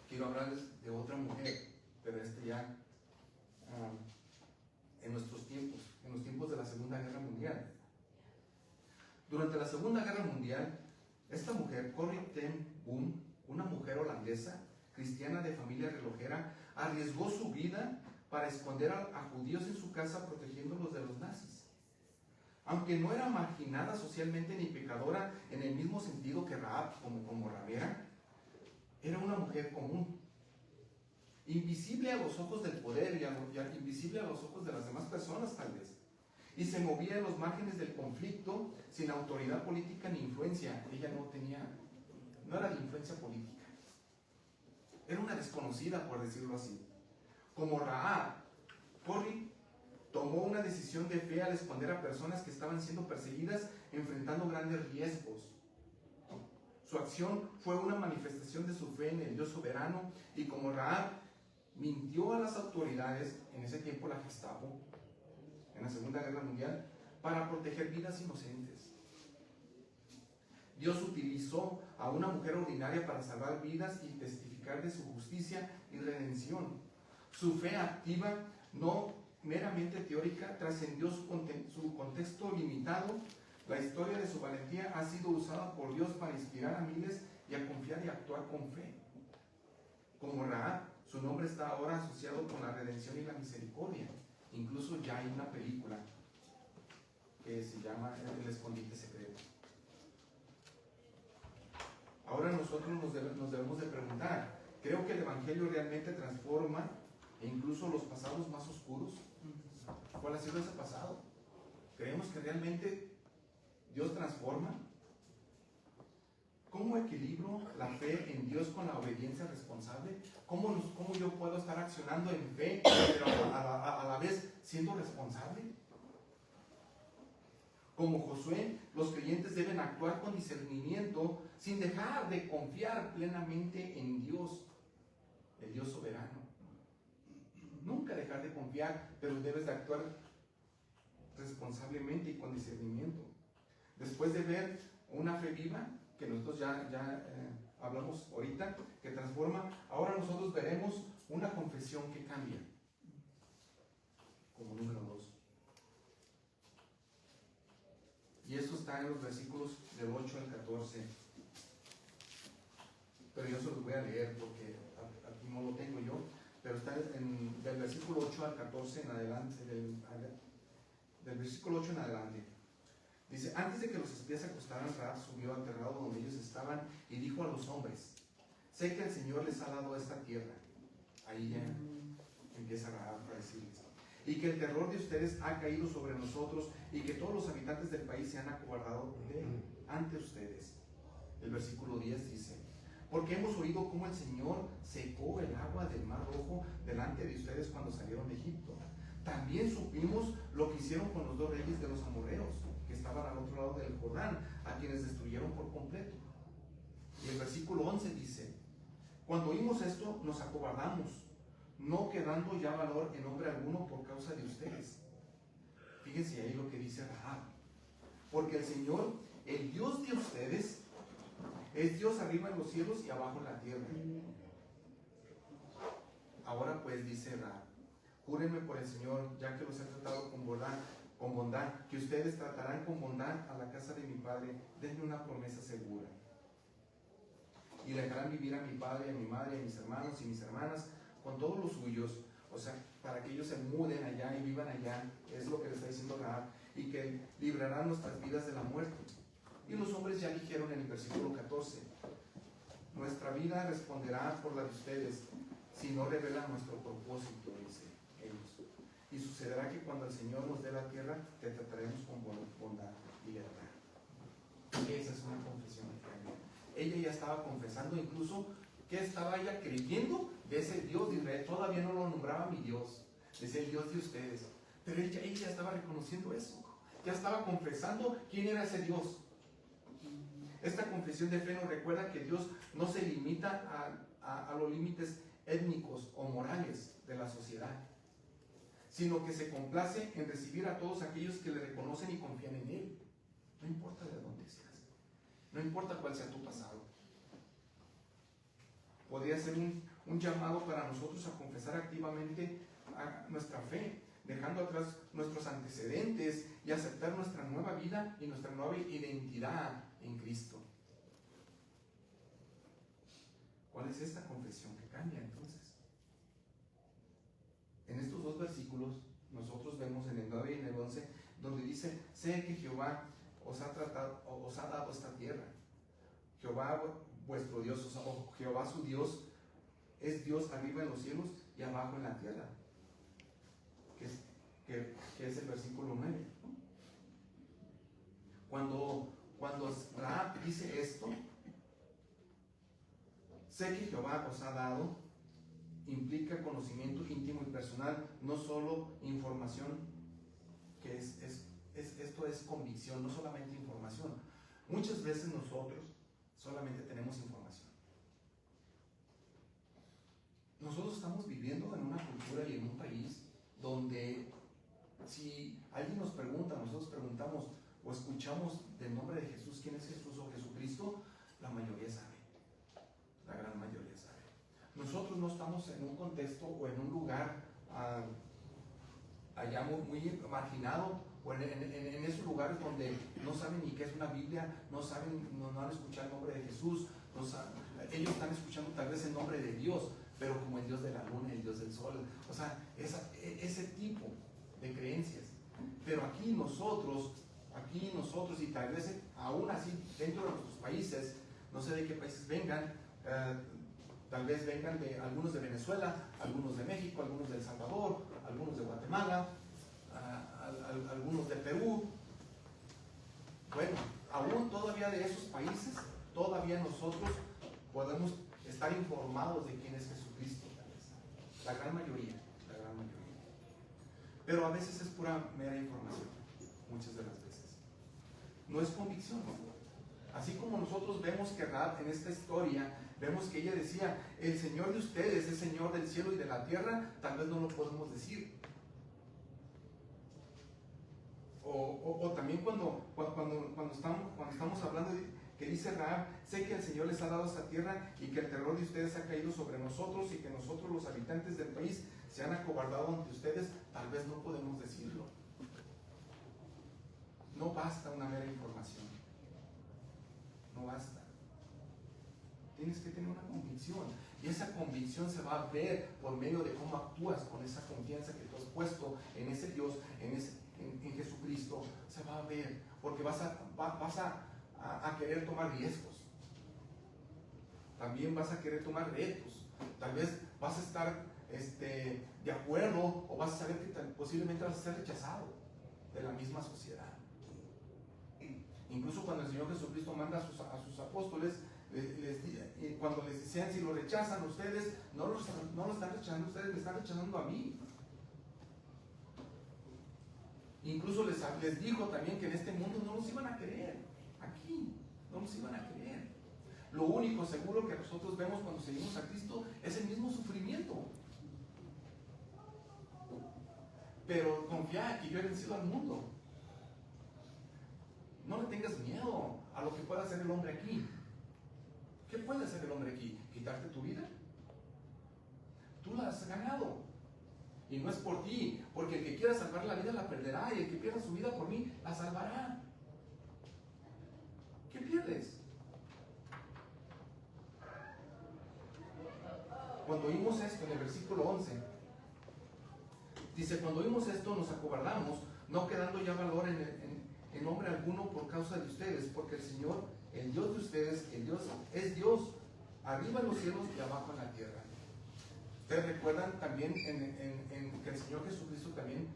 Quiero hablarles de otra mujer, pero ya en nuestros tiempos, en los tiempos de la Segunda Guerra Mundial. Durante la Segunda Guerra Mundial, esta mujer, Corrie ten Boom, una mujer holandesa, cristiana de familia relojera, arriesgó su vida para esconder a judíos en su casa, protegiéndolos de los nazis. Aunque no era marginada socialmente ni pecadora en el mismo sentido que Rahab, como ramera, era una mujer común, invisible a los ojos del poder y invisible a los ojos de las demás personas tal vez, y se movía en los márgenes del conflicto sin autoridad política ni influencia. Ella no era de influencia política, era una desconocida, por decirlo así. Como Rahab, Corrie tomó una decisión de fe al esconder a personas que estaban siendo perseguidas, enfrentando grandes riesgos. Su acción fue una manifestación de su fe en el Dios soberano, y como Rahab mintió a las autoridades, en ese tiempo la Gestapo, en la Segunda Guerra Mundial, para proteger vidas inocentes. Dios utilizó a una mujer ordinaria para salvar vidas y testificar de su justicia y redención. Su fe activa, no meramente teórica, trascendió su contexto limitado. La historia de su valentía ha sido usada por Dios para inspirar a miles y a confiar y actuar con fe. Como Rahab, su nombre está ahora asociado con la redención y la misericordia. Incluso ya hay una película que se llama El escondite secreto. Ahora nosotros nos debemos de preguntar: ¿creo que el Evangelio realmente transforma e incluso los pasados más oscuros? ¿Cuál ha sido ese pasado? ¿Creemos que realmente Dios transforma? ¿Cómo equilibro la fe en Dios con la obediencia responsable? ¿Cómo yo puedo estar accionando en fe, pero a la vez siendo responsable? Como Josué, los creyentes deben actuar con discernimiento sin dejar de confiar plenamente en Dios, el Dios soberano. Nunca dejar de confiar, pero debes de actuar responsablemente y con discernimiento. Después de ver una fe viva, que nosotros ya hablamos ahorita, que transforma, ahora nosotros veremos una confesión que cambia, como número 2. Y eso está en los versículos del 8 al 14. Pero yo se los voy a leer porque aquí no lo tengo yo. Pero está del versículo 8 al 14 en adelante, del versículo 8 en adelante. Dice: antes de que los espías se acostaran, Rahab subió al terrado donde ellos estaban y dijo a los hombres: sé que el Señor les ha dado esta tierra. Ahí ya empieza Rahab a decirles: y que el terror de ustedes ha caído sobre nosotros, y que todos los habitantes del país se han acobardado ante ustedes. El versículo 10 dice: porque hemos oído cómo el Señor secó el agua del Mar Rojo delante de ustedes cuando salieron de Egipto. También supimos lo que hicieron con los 2 reyes de los amorreos, que estaban al otro lado del Jordán, a quienes destruyeron por completo. Y el versículo 11 dice: cuando oímos esto, nos acobardamos, no quedando ya valor en hombre alguno por causa de ustedes. Fíjense ahí lo que dice Rahab. Porque el Señor, el Dios de ustedes, es Dios arriba en los cielos y abajo en la tierra. Ahora pues, dice Rahab, júrenme por el Señor, ya que los he tratado con bondad, que ustedes tratarán con bondad a la casa de mi padre. Denme una promesa segura. Y dejarán vivir a mi padre, a mi madre, a mis hermanos y mis hermanas, con todos los suyos, o sea, para que ellos se muden allá y vivan allá, es lo que le está diciendo Rahab, y que librarán nuestras vidas de la muerte. Y los hombres ya dijeron en el versículo 14, nuestra vida responderá por la de ustedes, si no revelan nuestro propósito, dice ellos. Y sucederá que cuando el Señor nos dé la tierra, te trataremos con bondad y verdad. Esa es una confesión de fe. Ella ya estaba confesando incluso que estaba ella creyendo de ese Dios de Israel. Todavía no lo nombraba mi Dios, decía el Dios de ustedes, pero ella ya estaba reconociendo eso, ya estaba confesando quién era ese Dios. Esta confesión de fe nos recuerda que Dios no se limita a los límites étnicos o morales de la sociedad, sino que se complace en recibir a todos aquellos que le reconocen y confían en Él. No importa de dónde seas, no importa cuál sea tu pasado. Podría ser un llamado para nosotros a confesar activamente nuestra fe, dejando atrás nuestros antecedentes y aceptar nuestra nueva vida y nuestra nueva identidad en Cristo. ¿Cuál es esta confesión que cambia entonces? En estos 2 versículos nosotros vemos en el 9 y en el 11 donde dice: sé que Jehová os ha dado esta tierra. Jehová vuestro Dios, o Jehová su Dios, es Dios arriba en los cielos y abajo en la tierra, que es el versículo 9. Cuando Rahab dice esto, sé que Jehová os ha dado, implica conocimiento íntimo y personal, no solo información, que esto es convicción, no solamente información. Muchas veces nosotros solamente tenemos información. Nosotros estamos viviendo en una cultura y en un país donde si alguien nos pregunta, nosotros preguntamos o escuchamos del nombre de Jesús, ¿quién es Jesús o Jesucristo? La mayoría sabe, la gran mayoría sabe. Nosotros no estamos en un contexto o en un lugar allá muy marginado, o en esos lugares donde no saben ni qué es una Biblia, no han escuchado el nombre de Jesús, ellos están escuchando tal vez el nombre de Dios, pero como el Dios de la luna, el Dios del sol, o sea, ese tipo de creencias. Pero aquí nosotros, y tal vez aún así dentro de nuestros países, no sé de qué países vengan, tal vez vengan de algunos de Venezuela, algunos de México, algunos de El Salvador, algunos de Guatemala, algunos de Perú. Bueno, aún todavía de esos países, todavía nosotros podemos estar informados de quién es Jesucristo, tal vez. La gran mayoría. Pero a veces es pura mera información, muchas de las veces. No es convicción. Así como nosotros vemos que Rahab en esta historia, vemos que ella decía, el Señor de ustedes es Señor del cielo y de la tierra, tal vez no lo podemos decir. O también cuando estamos hablando que dice Rahab, sé que el Señor les ha dado esta tierra y que el terror de ustedes ha caído sobre nosotros y que nosotros los habitantes del país se han acobardado ante ustedes, tal vez no podemos decirlo. No basta una mera información. No basta. Tienes que tener una convicción. Y esa convicción se va a ver por medio de cómo actúas con esa confianza que tú has puesto en ese Dios, en Jesucristo. Se va a ver. Porque vas a querer tomar riesgos. También vas a querer tomar retos. Tal vez vas a estar de acuerdo o vas a saber que posiblemente vas a ser rechazado de la misma sociedad. Incluso cuando el Señor Jesucristo manda a sus apóstoles, cuando les decían, si lo rechazan ustedes, no lo están rechazando ustedes, me están rechazando a mí. Incluso les dijo también que en este mundo no los iban a creer. Aquí no los iban a creer. Lo único seguro que nosotros vemos cuando seguimos a Cristo es el mismo sufrimiento. Pero confía que yo he vencido al mundo. No le tengas miedo a lo que pueda hacer el hombre aquí. ¿Qué puede hacer el hombre aquí? ¿Quitarte tu vida? Tú la has ganado. Y no es por ti, porque el que quiera salvar la vida la perderá, y el que pierda su vida por mí la salvará. ¿Qué pierdes? Cuando oímos esto en el versículo 11, dice: cuando oímos esto nos acobardamos, no quedando ya valor en hombre alguno por causa de ustedes, porque el Señor, el Dios de ustedes, el Dios es Dios, arriba en los cielos y abajo en la tierra. Ustedes recuerdan también que el Señor Jesucristo también,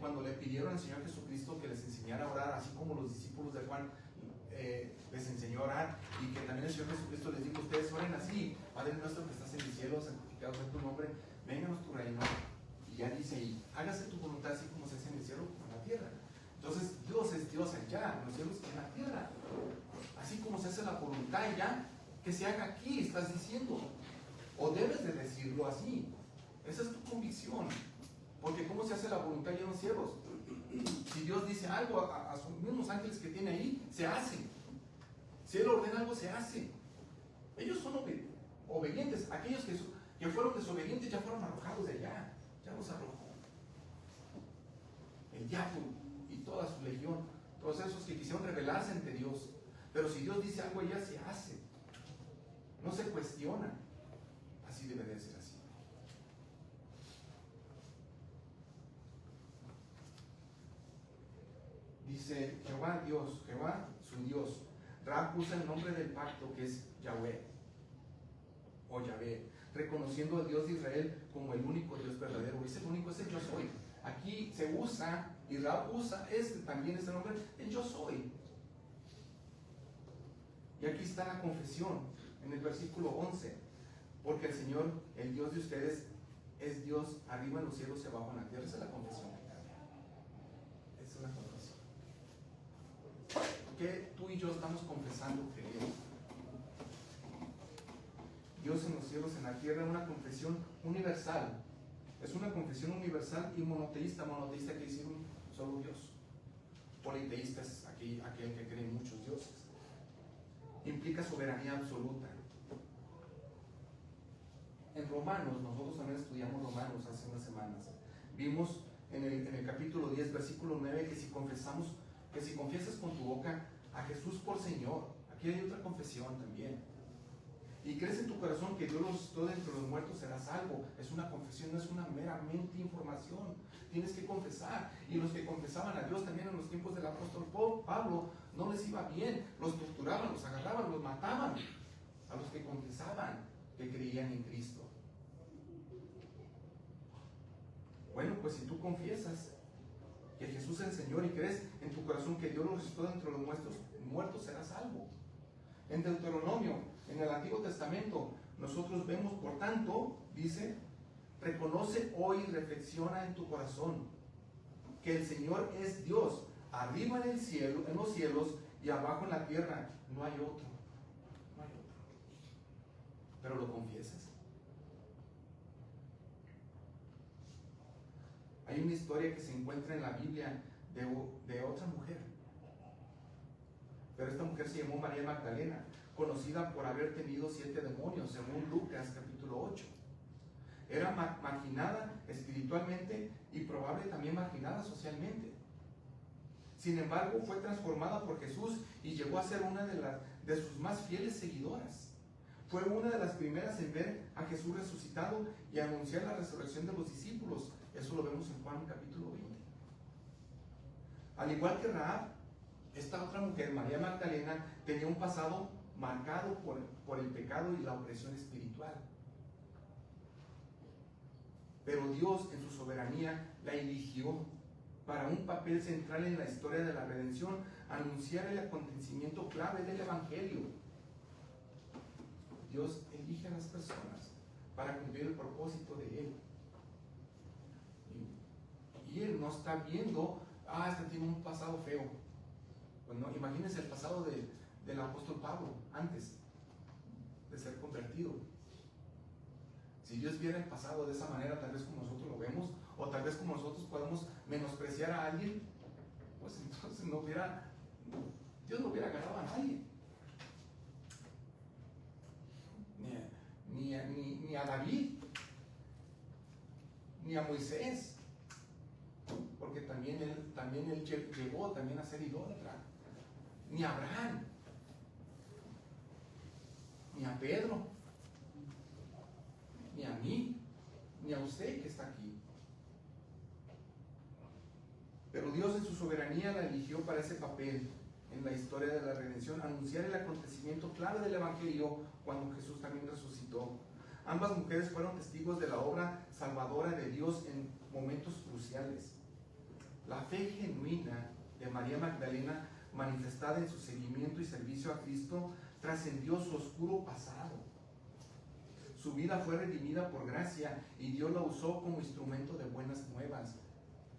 cuando le pidieron al Señor Jesucristo que les enseñara a orar, así como los discípulos de Juan les enseñó a orar, y que también el Señor Jesucristo les dijo: ustedes oren así: Padre nuestro que estás en el cielo, santificado sea tu nombre, vénganos tu reino. Y ya dice: y hágase tu voluntad así como se hace en el cielo como en la tierra. Entonces Dios es Dios allá, en los cielos y en la tierra. Así como se hace la voluntad allá, que se haga aquí, estás diciendo. O debes de decirlo así. Esa es tu convicción. Porque ¿cómo se hace la voluntad allá en los cielos? Si Dios dice algo a sus mismos ángeles que tiene ahí, se hace. Si Él ordena algo, se hace. Ellos son obedientes. Aquellos que fueron desobedientes ya fueron arrojados de allá. Ya los arrojó el diablo y toda su legión, todos esos que quisieron rebelarse ante Dios. Pero si Dios dice algo, ya se hace. No se cuestiona. Así debe de ser así. Dice Jehová Dios, Jehová su Dios. Ra usa el nombre del pacto, que es Yahweh o Yahvé, reconociendo al Dios de Israel como el único Dios verdadero. Es el único, es el yo soy. Aquí se usa, y Ra usa también este nombre, el yo soy. Y aquí está la confesión, en el versículo 11. Porque el Señor, el Dios de ustedes, es Dios arriba en los cielos y abajo en la tierra. Esa es la confesión. Esa es la confesión. ¿Qué tú y yo estamos confesando, querido? Dios en los cielos, en la tierra, es una confesión universal. Es una confesión universal y monoteísta. Monoteísta quiere decir un solo Dios. Politeísta es aquel que cree en muchos dioses. Implica soberanía absoluta. En Romanos, nosotros también estudiamos Romanos hace unas semanas. Vimos en el capítulo 10, versículo 9, que si confiesas con tu boca a Jesús por Señor, aquí hay otra confesión también, y crees en tu corazón que Dios los resucitó de entre los muertos, serás salvo. Es una confesión, no es una meramente información. Tienes que confesar. Y los que confesaban a Dios también en los tiempos del apóstol Pablo, no les iba bien. Los torturaban, los agarraban, los mataban. A los que confesaban que creían en Cristo. Bueno, pues si tú confiesas que Jesús es el Señor y crees en tu corazón que Dios los resucitó de entre los muertos, serás salvo. En Deuteronomio, en el Antiguo Testamento, nosotros vemos, por tanto, dice: reconoce hoy y reflexiona en tu corazón que el Señor es Dios, arriba en el cielo, en los cielos, y abajo en la tierra. No hay otro. No hay otro. Pero lo confiesas. Hay una historia que se encuentra en la Biblia de otra mujer. Pero esta mujer se llamó María Magdalena, conocida por haber tenido 7 demonios, según Lucas capítulo 8. Era marginada espiritualmente y probable también marginada socialmente. Sin embargo, fue transformada por Jesús y llegó a ser una de sus más fieles seguidoras. Fue una de las primeras en ver a Jesús resucitado y anunciar la resurrección de los discípulos. Eso lo vemos en Juan capítulo 20. Al igual que Rahab, esta otra mujer, María Magdalena, tenía un pasado marcado por el pecado y la opresión espiritual. Pero Dios, en su soberanía, la eligió para un papel central en la historia de la redención, anunciar el acontecimiento clave del Evangelio. Dios elige a las personas para cumplir el propósito de Él. Y Él no está viendo, este tiene un pasado feo. Pues no, imagínense el pasado del apóstol Pablo antes de ser convertido. Si Dios viera el pasado de esa manera, tal vez como nosotros lo vemos, o tal vez como nosotros podemos menospreciar a alguien, pues entonces Dios no hubiera agarrado a nadie. Ni a David, ni a Moisés, porque también él llegó también a ser idólatra, ni a Abraham, ni a Pedro, ni a mí, ni a usted que está aquí. Pero Dios en su soberanía la eligió para ese papel en la historia de la redención, anunciar el acontecimiento clave del Evangelio cuando Jesús también resucitó. Ambas mujeres fueron testigos de la obra salvadora de Dios en momentos cruciales. La fe genuina de María Magdalena, manifestada en su seguimiento y servicio a Cristo, trascendió su oscuro pasado. Su vida fue redimida por gracia y Dios la usó como instrumento de buenas nuevas.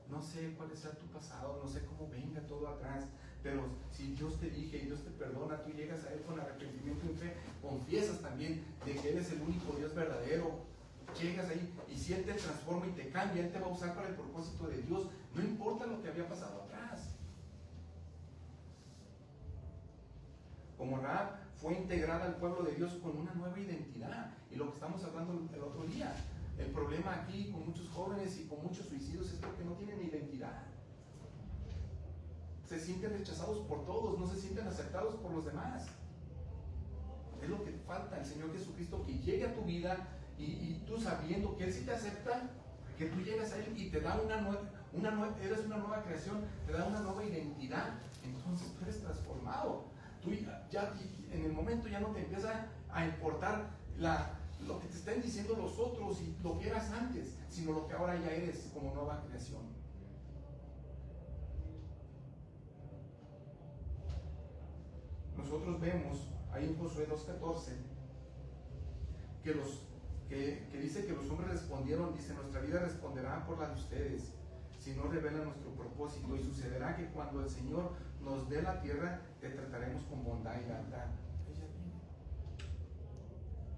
No sé cuál sea tu pasado, no sé cómo venga todo atrás, pero si Dios te elige y Dios te perdona, tú llegas a Él con arrepentimiento y fe, confiesas también de que Él es el único Dios verdadero, llegas ahí y si Él te transforma y te cambia, Él te va a usar para el propósito de Dios, no importa lo que había pasado atrás. Como Rahab fue integrada al pueblo de Dios con una nueva identidad, y lo que estamos hablando el otro día, el problema aquí con muchos jóvenes y con muchos suicidios es porque no tienen identidad. Se sienten rechazados por todos, no se sienten aceptados por los demás. Es lo que falta, el Señor Jesucristo que llegue a tu vida y tú sabiendo que Él sí te acepta, que tú llegas a Él y te da eres una nueva creación, te da una nueva identidad, entonces tú eres transformado. Tú ya en el momento ya no te empieza a importar lo que te estén diciendo los otros y lo que eras antes, sino lo que ahora ya eres como nueva creación. Nosotros vemos ahí en Josué 2:14 que dice que los hombres respondieron, dice: nuestra vida responderá por la de ustedes si no revelan nuestro propósito, y sucederá que cuando el Señor nos dé la tierra te trataremos con bondad y lealtad.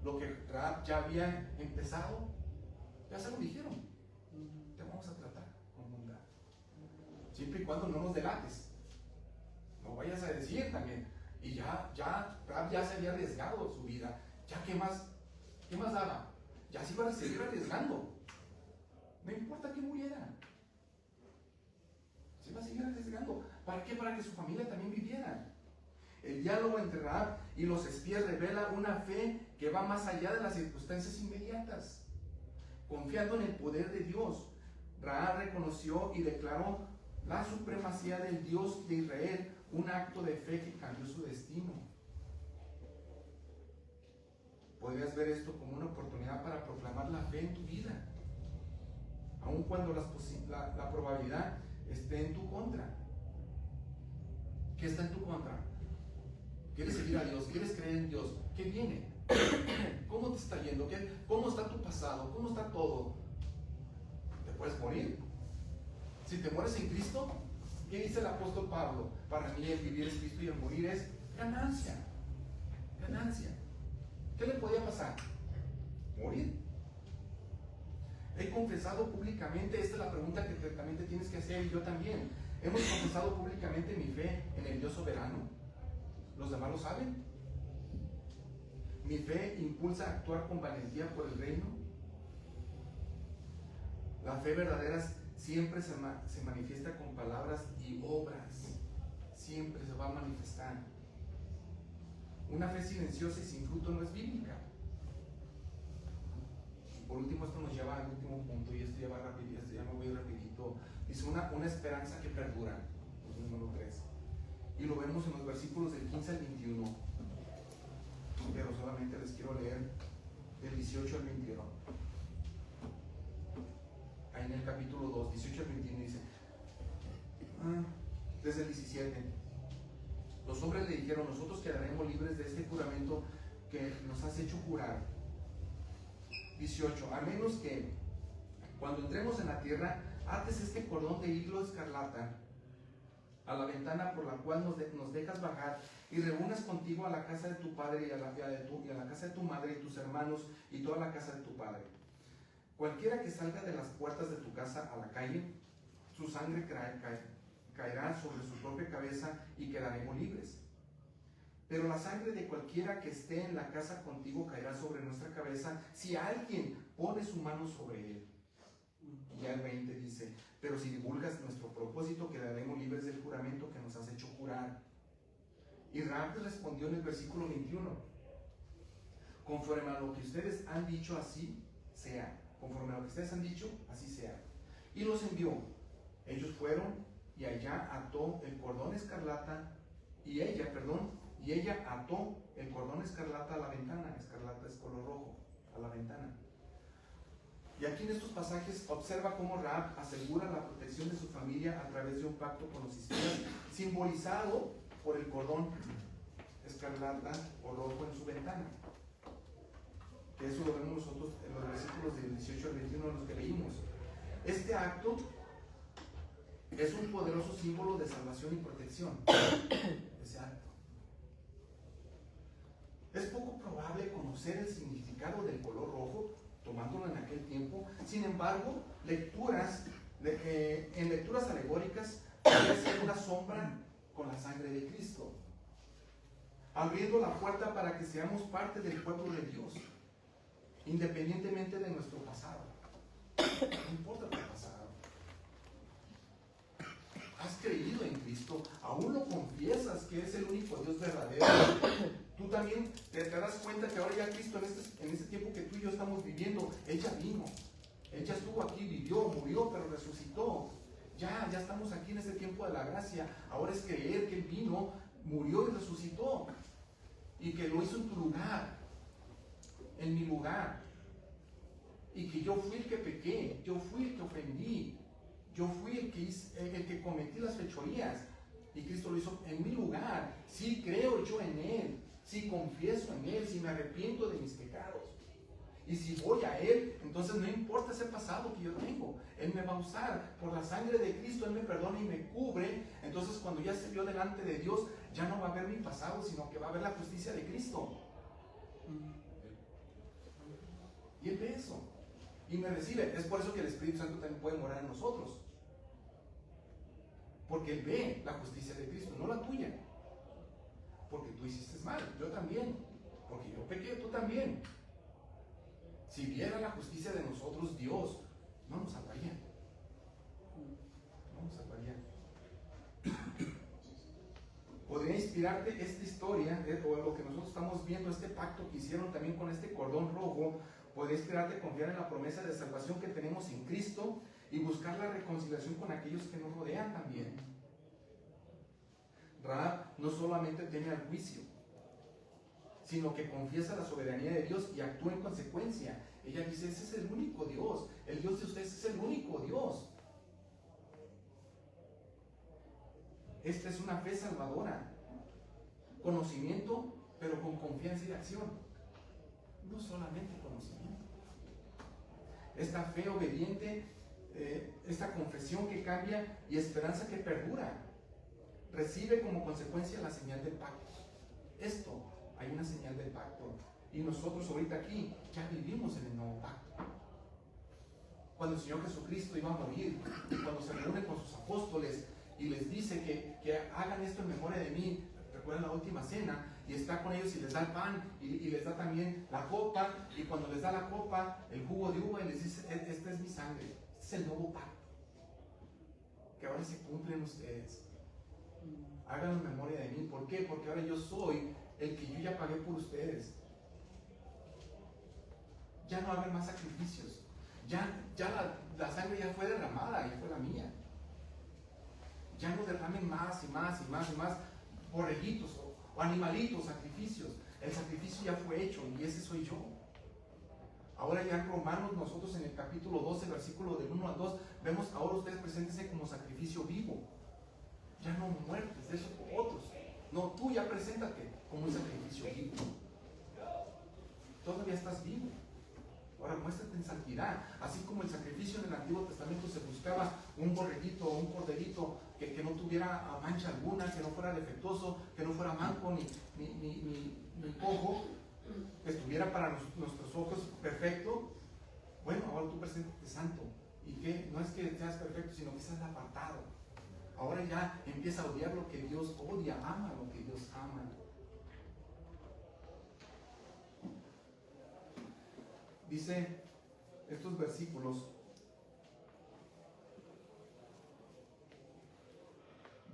Lo que Rahab ya había empezado, ya se lo dijeron: te vamos a tratar con bondad, siempre y cuando no nos delates, no vayas a decir también. Y ya Rahab ya se había arriesgado su vida, ya qué más daba, ya se iba a seguir arriesgando, no importa que muriera, se iba a seguir arriesgando. ¿Para qué? Para que su familia también viviera. El diálogo entre Rahab y los espías revela una fe que va más allá de las circunstancias inmediatas. Confiando en el poder de Dios, Rahab reconoció y declaró la supremacía del Dios de Israel, un acto de fe que cambió su destino. Podrías ver esto como una oportunidad para proclamar la fe en tu vida, aun cuando la probabilidad esté en tu contra. ¿Qué está en tu contra? ¿Quieres seguir a Dios? ¿Quieres creer en Dios? ¿Qué viene? ¿Cómo te está yendo? ¿Cómo está tu pasado? ¿Cómo está todo? ¿Te puedes morir? Si te mueres en Cristo, ¿qué dice el apóstol Pablo? Para mí el vivir es Cristo y el morir es ganancia. Ganancia. ¿Qué le podía pasar? Morir. He confesado públicamente, esta es la pregunta que también te tienes que hacer, y yo también. Hemos confesado públicamente mi fe en el Dios soberano. ¿Los demás lo saben? Mi fe impulsa a actuar con valentía por el reino. La fe verdadera siempre se manifiesta con palabras y obras. Siempre se va a manifestar. Una fe silenciosa y sin fruto no es bíblica. Y por último, esto nos lleva al último punto, y esto ya va rápido, esto ya me voy rapidito. Dice una esperanza que perdura, punto número 3. Y lo vemos en los versículos del 15 al 21. Pero solamente les quiero leer del 18 al 21. Ahí en el capítulo 2, 18 al 21 dice, desde el 17. Los hombres le dijeron: nosotros quedaremos libres de este juramento que nos has hecho jurar. 18. A menos que cuando entremos en la tierra ates este cordón de hilo escarlata a la ventana por la cual nos dejas bajar, y reúnas contigo a la casa de tu padre y a la casa de tu madre y tus hermanos y toda la casa de tu padre. Cualquiera que salga de las puertas de tu casa a la calle, su sangre caerá sobre su propia cabeza y quedaremos libres. Pero la sangre de cualquiera que esté en la casa contigo caerá sobre nuestra cabeza si alguien pone su mano sobre él. Y ya el 20 dice: pero si divulgas nuestro propósito, quedaremos libres del juramento que nos has hecho jurar. Y Rahab respondió en el versículo 21: conforme a lo que ustedes han dicho, así sea. Conforme a lo que ustedes han dicho, así sea. Y los envió. Ellos fueron y allá ató el cordón escarlata, y ella ató el cordón escarlata a la ventana. Escarlata es color rojo, a la ventana. Y aquí en estos pasajes observa cómo Rahab asegura la protección de su familia a través de un pacto con los israelitas, simbolizado por el cordón escarlata o rojo en su ventana. Que eso lo vemos nosotros en los versículos del 18 al 21 en los que leímos. Este acto es un poderoso símbolo de salvación y protección. Ese acto. Es poco probable conocer el significado del color rojo, tomándolo en aquel tiempo. Sin embargo, en lecturas alegóricas puede ser una sombra con la sangre de Cristo, abriendo la puerta para que seamos parte del pueblo de Dios, independientemente de nuestro pasado. No importa tu pasado. Has creído en Cristo, aún lo confiesas que es el único Dios verdadero. Tú también te das cuenta que ahora ya Cristo, en este tiempo que tú y yo estamos viviendo, Él ya vino. Él ya estuvo aquí, vivió, murió, pero resucitó. Ya estamos aquí en este tiempo de la gracia. Ahora es creer que Él vino, murió y resucitó. Y que lo hizo en tu lugar, en mi lugar. Y que yo fui el que pequé, yo fui el que ofendí, yo fui el que cometí las fechorías. Y Cristo lo hizo en mi lugar. Sí creo yo en Él, sí confieso en Él, sí me arrepiento de mis pecados. Y si voy a Él, entonces no importa ese pasado que yo tengo, Él me va a usar. Por la sangre de Cristo Él me perdona y me cubre. Entonces cuando ya esté yo delante de Dios, ya no va a haber mi pasado, sino que va a haber la justicia de Cristo. Y Él ve eso y me recibe. Es por eso que el Espíritu Santo también puede morar en nosotros, porque Él ve la justicia de Cristo, no la tuya. Porque tú hiciste mal, yo también. Porque yo pequé, tú también. Si viera la justicia de nosotros, Dios no nos salvaría. No nos salvaría. Podría inspirarte esta historia, o lo que nosotros estamos viendo, este pacto que hicieron también con este cordón rojo. Podría inspirarte a confiar en la promesa de salvación que tenemos en Cristo y buscar la reconciliación con aquellos que nos rodean también. Rahab no solamente teme al juicio, sino que confiesa la soberanía de Dios y actúa en consecuencia. Ella dice: ese es el único Dios, el Dios de ustedes es el único Dios. Esta es una fe salvadora, conocimiento, pero con confianza y acción. No solamente conocimiento. Esta fe obediente, esta confesión que cambia y esperanza que perdura, recibe como consecuencia la señal del pacto. Esto, hay una señal del pacto. Y nosotros ahorita aquí ya vivimos en el nuevo pacto. Cuando el Señor Jesucristo iba a morir, cuando se reúne con sus apóstoles y les dice que hagan esto en memoria de mí, recuerdan la última cena, y está con ellos y les da el pan y les da también la copa, y cuando les da la copa, el jugo de uva, y les dice: esta es mi sangre, este es el nuevo pacto que ahora se cumple en ustedes. Hagan en memoria de mí. ¿Por qué? Porque ahora yo soy el que yo ya pagué por ustedes. Ya no va a haber más sacrificios. Ya la sangre ya fue derramada, ya fue la mía. Ya no derramen más y más y más y más borreguitos o animalitos, sacrificios. El sacrificio ya fue hecho y ese soy yo. Ahora ya en Romanos, nosotros en el capítulo 12, versículo del 1 al 2, vemos: ahora ustedes preséntense como sacrificio vivo. Ya no muertes, de eso por otros. No, tú ya preséntate como un sacrificio vivo. todavía estás vivo. Ahora muéstrate en santidad. Así como el sacrificio en el Antiguo Testamento se buscaba un borreguito o un corderito que no tuviera mancha alguna, que no fuera defectuoso, que no fuera manco ni cojo, que estuviera para nuestros ojos perfecto. Bueno, ahora tú preséntate santo. Y que no es que seas perfecto, sino que seas apartado. Ahora ya empieza a odiar lo que Dios odia, ama lo que Dios ama. Dice estos versículos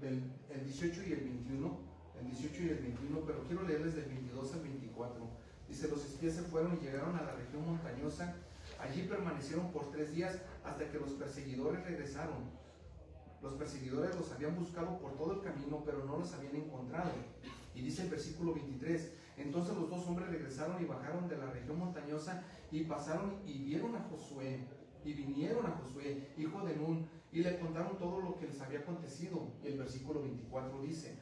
el 18 y el 21, pero quiero leerles del 22 al 24. Dice: los espías se fueron y llegaron a la región montañosa. Allí permanecieron por 3 días hasta que los perseguidores regresaron. Los perseguidores los habían buscado por todo el camino, pero no los habían encontrado. Y dice el versículo 23: entonces los 2 hombres regresaron y bajaron de la región montañosa y pasaron y vieron a Josué. Y vinieron a Josué, hijo de Nun, y le contaron todo lo que les había acontecido. Y el versículo 24 dice: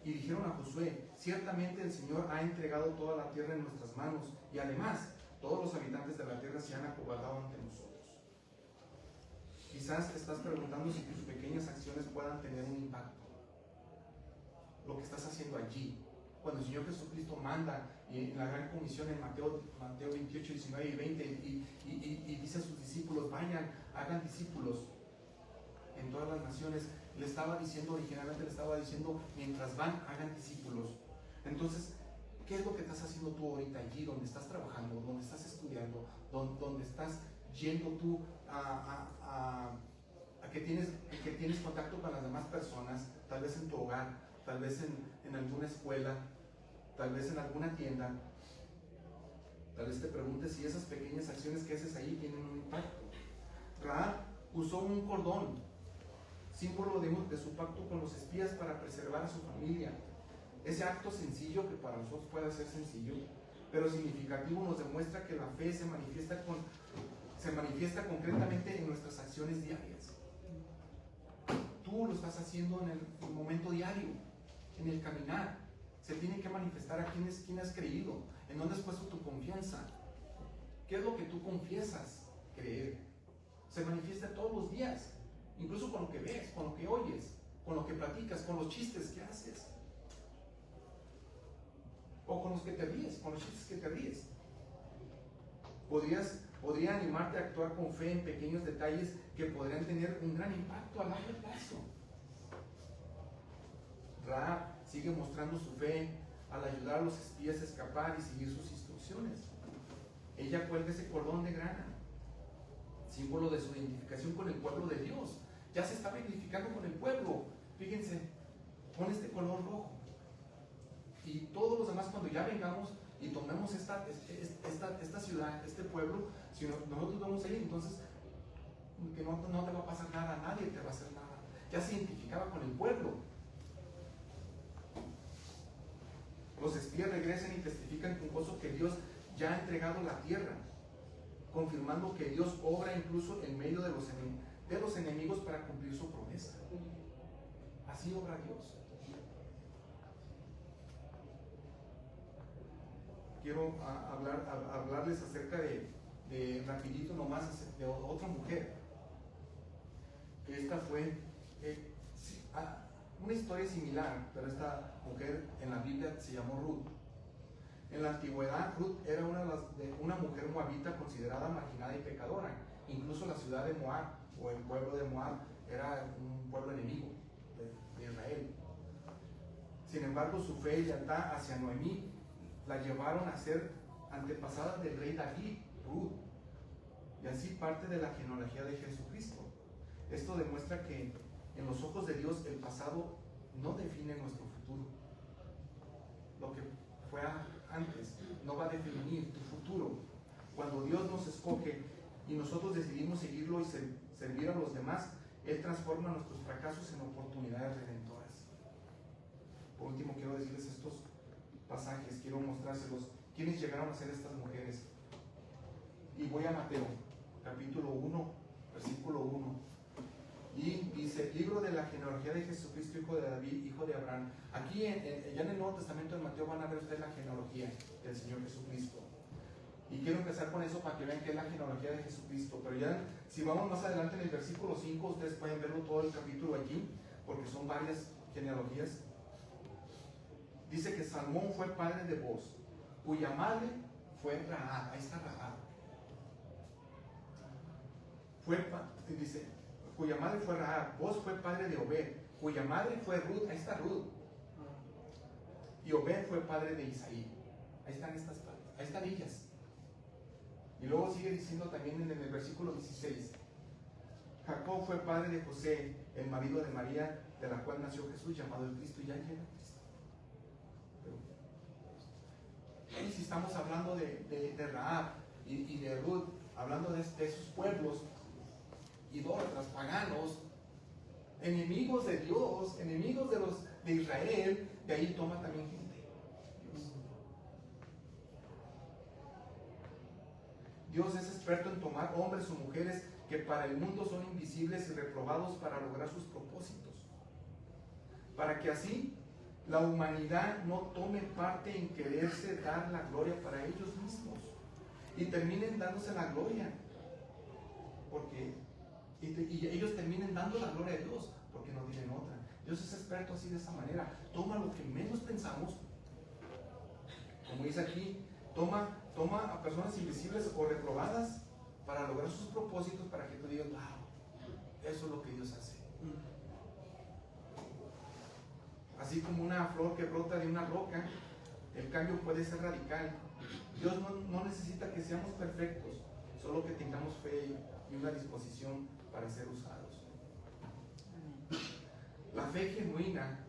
y dijeron a Josué: ciertamente el Señor ha entregado toda la tierra en nuestras manos, y además todos los habitantes de la tierra se han acobardado ante nosotros. Quizás te estás preguntando si tus pequeñas acciones puedan tener un impacto. Lo que estás haciendo allí, cuando el Señor Jesucristo manda en la gran comisión en Mateo 28, 19 y 20 y dice a sus discípulos: vayan, hagan discípulos en todas las naciones. Originalmente le estaba diciendo: mientras van, hagan discípulos. Entonces, ¿qué es lo que estás haciendo tú ahorita allí, donde estás trabajando, donde estás estudiando, donde estás yendo tú a que tienes contacto con las demás personas, tal vez en tu hogar, tal vez en alguna escuela, tal vez en alguna tienda? Tal vez te preguntes si esas pequeñas acciones que haces ahí tienen un impacto. Rahab usó un cordón, símbolo de su pacto con los espías, para preservar a su familia. Ese acto sencillo, que para nosotros puede ser sencillo, pero significativo, nos demuestra que la fe se manifiesta concretamente en nuestras acciones diarias. Tú lo estás haciendo en el momento diario, en el caminar. Se tiene que manifestar a quién has creído, en dónde has puesto tu confianza. ¿Qué es lo que tú confiesas creer? Se manifiesta todos los días, incluso con lo que ves, con lo que oyes, con lo que platicas, con los chistes que haces, o con los que te ríes, con los chistes que te ríes. Podría animarte a actuar con fe en pequeños detalles que podrían tener un gran impacto a largo plazo. Rahab sigue mostrando su fe al ayudar a los espías a escapar y seguir sus instrucciones. Ella cuelga ese cordón de grana, símbolo de su identificación con el pueblo de Dios. Ya se estaba identificando con el pueblo. Fíjense, con este color rojo. Y todos los demás, cuando ya vengamos y tomemos esta ciudad, este pueblo, si nosotros vamos ahí, entonces que no te va a pasar nada, nadie te va a hacer nada. Ya se identificaba con el pueblo. Los espías regresan y testifican con gozo que Dios ya ha entregado la tierra, confirmando que Dios obra incluso en medio de los enemigos para cumplir su promesa. Así obra Dios. Quiero hablarles acerca de rapidito nomás, de otra mujer. Esta fue una historia similar, pero esta mujer en la Biblia se llamó Ruth. En la antigüedad, Ruth era una mujer moabita considerada marginada y pecadora. Incluso la ciudad de Moab, o el pueblo de Moab, era un pueblo enemigo de Israel. Sin embargo, su fe y lealtad hacia Noemí la llevaron a ser antepasada del rey David, Ruth, y así parte de la genealogía de Jesucristo. Esto demuestra que en los ojos de Dios el pasado no define nuestro futuro. Lo que fue antes no va a definir tu futuro. Cuando Dios nos escoge y nosotros decidimos seguirlo y servir a los demás, Él transforma nuestros fracasos en oportunidades redentoras. Por último, quiero decirles estos pasajes, quiero mostrárselos. ¿Quiénes llegaron a ser estas mujeres? Y voy a Mateo, capítulo 1, versículo 1. Y dice, libro de la genealogía de Jesucristo, hijo de David, hijo de Abraham. Aquí ya en el Nuevo Testamento de Mateo van a ver ustedes la genealogía del Señor Jesucristo. Y quiero empezar con eso para que vean que es la genealogía de Jesucristo. Pero ya, si vamos más adelante en el versículo 5, ustedes pueden verlo todo el capítulo allí, porque son varias genealogías. Dice que Salmón fue padre de Boz, cuya madre fue Rahab. Ahí está Rahab. Dice, cuya madre fue Rahab. Boz fue padre de Obed, cuya madre fue Ruth. Ahí está Ruth. Y Obed fue padre de Isaí. Ahí están estas padres. Ahí están ellas. Y luego sigue diciendo también en el versículo 16, Jacob fue padre de José, el marido de María, de la cual nació Jesús, llamado el Cristo. Y ya llega Cristo. Y si estamos hablando de Rahab y de Ruth, hablando de esos pueblos idólatras, paganos, enemigos de Dios, enemigos de Israel, de ahí toma también gente. Dios es experto en tomar hombres o mujeres que para el mundo son invisibles y reprobados para lograr sus propósitos. Para que así la humanidad no tome parte en quererse dar la gloria para ellos mismos y terminen dándose la gloria. Y ellos terminen dando la gloria a Dios porque no tienen otra. Dios es experto así de esa manera. Toma lo que menos pensamos, como dice aquí, toma a personas invisibles o reprobadas para lograr sus propósitos, para que tú digas, wow, eso es lo que Dios hace. Así como una flor que brota de una roca, el cambio puede ser radical. Dios no necesita que seamos perfectos, solo que tengamos fe y una disposición para ser usados. La fe genuina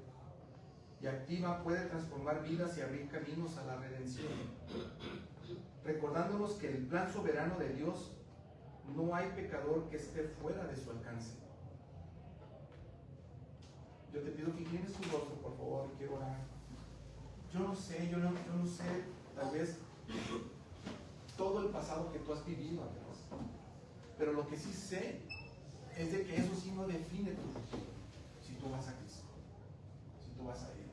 y activa puede transformar vidas y abrir caminos a la redención, recordándonos que el plan soberano de Dios no hay pecador que esté fuera de su alcance. Yo te pido que inclines tu rostro, por favor, quiero orar. Yo no sé, tal vez todo el pasado que tú has vivido, Dios, pero lo que sí sé es de que eso sí no define tu futuro. Si tú vas a Cristo, si tú vas a Él.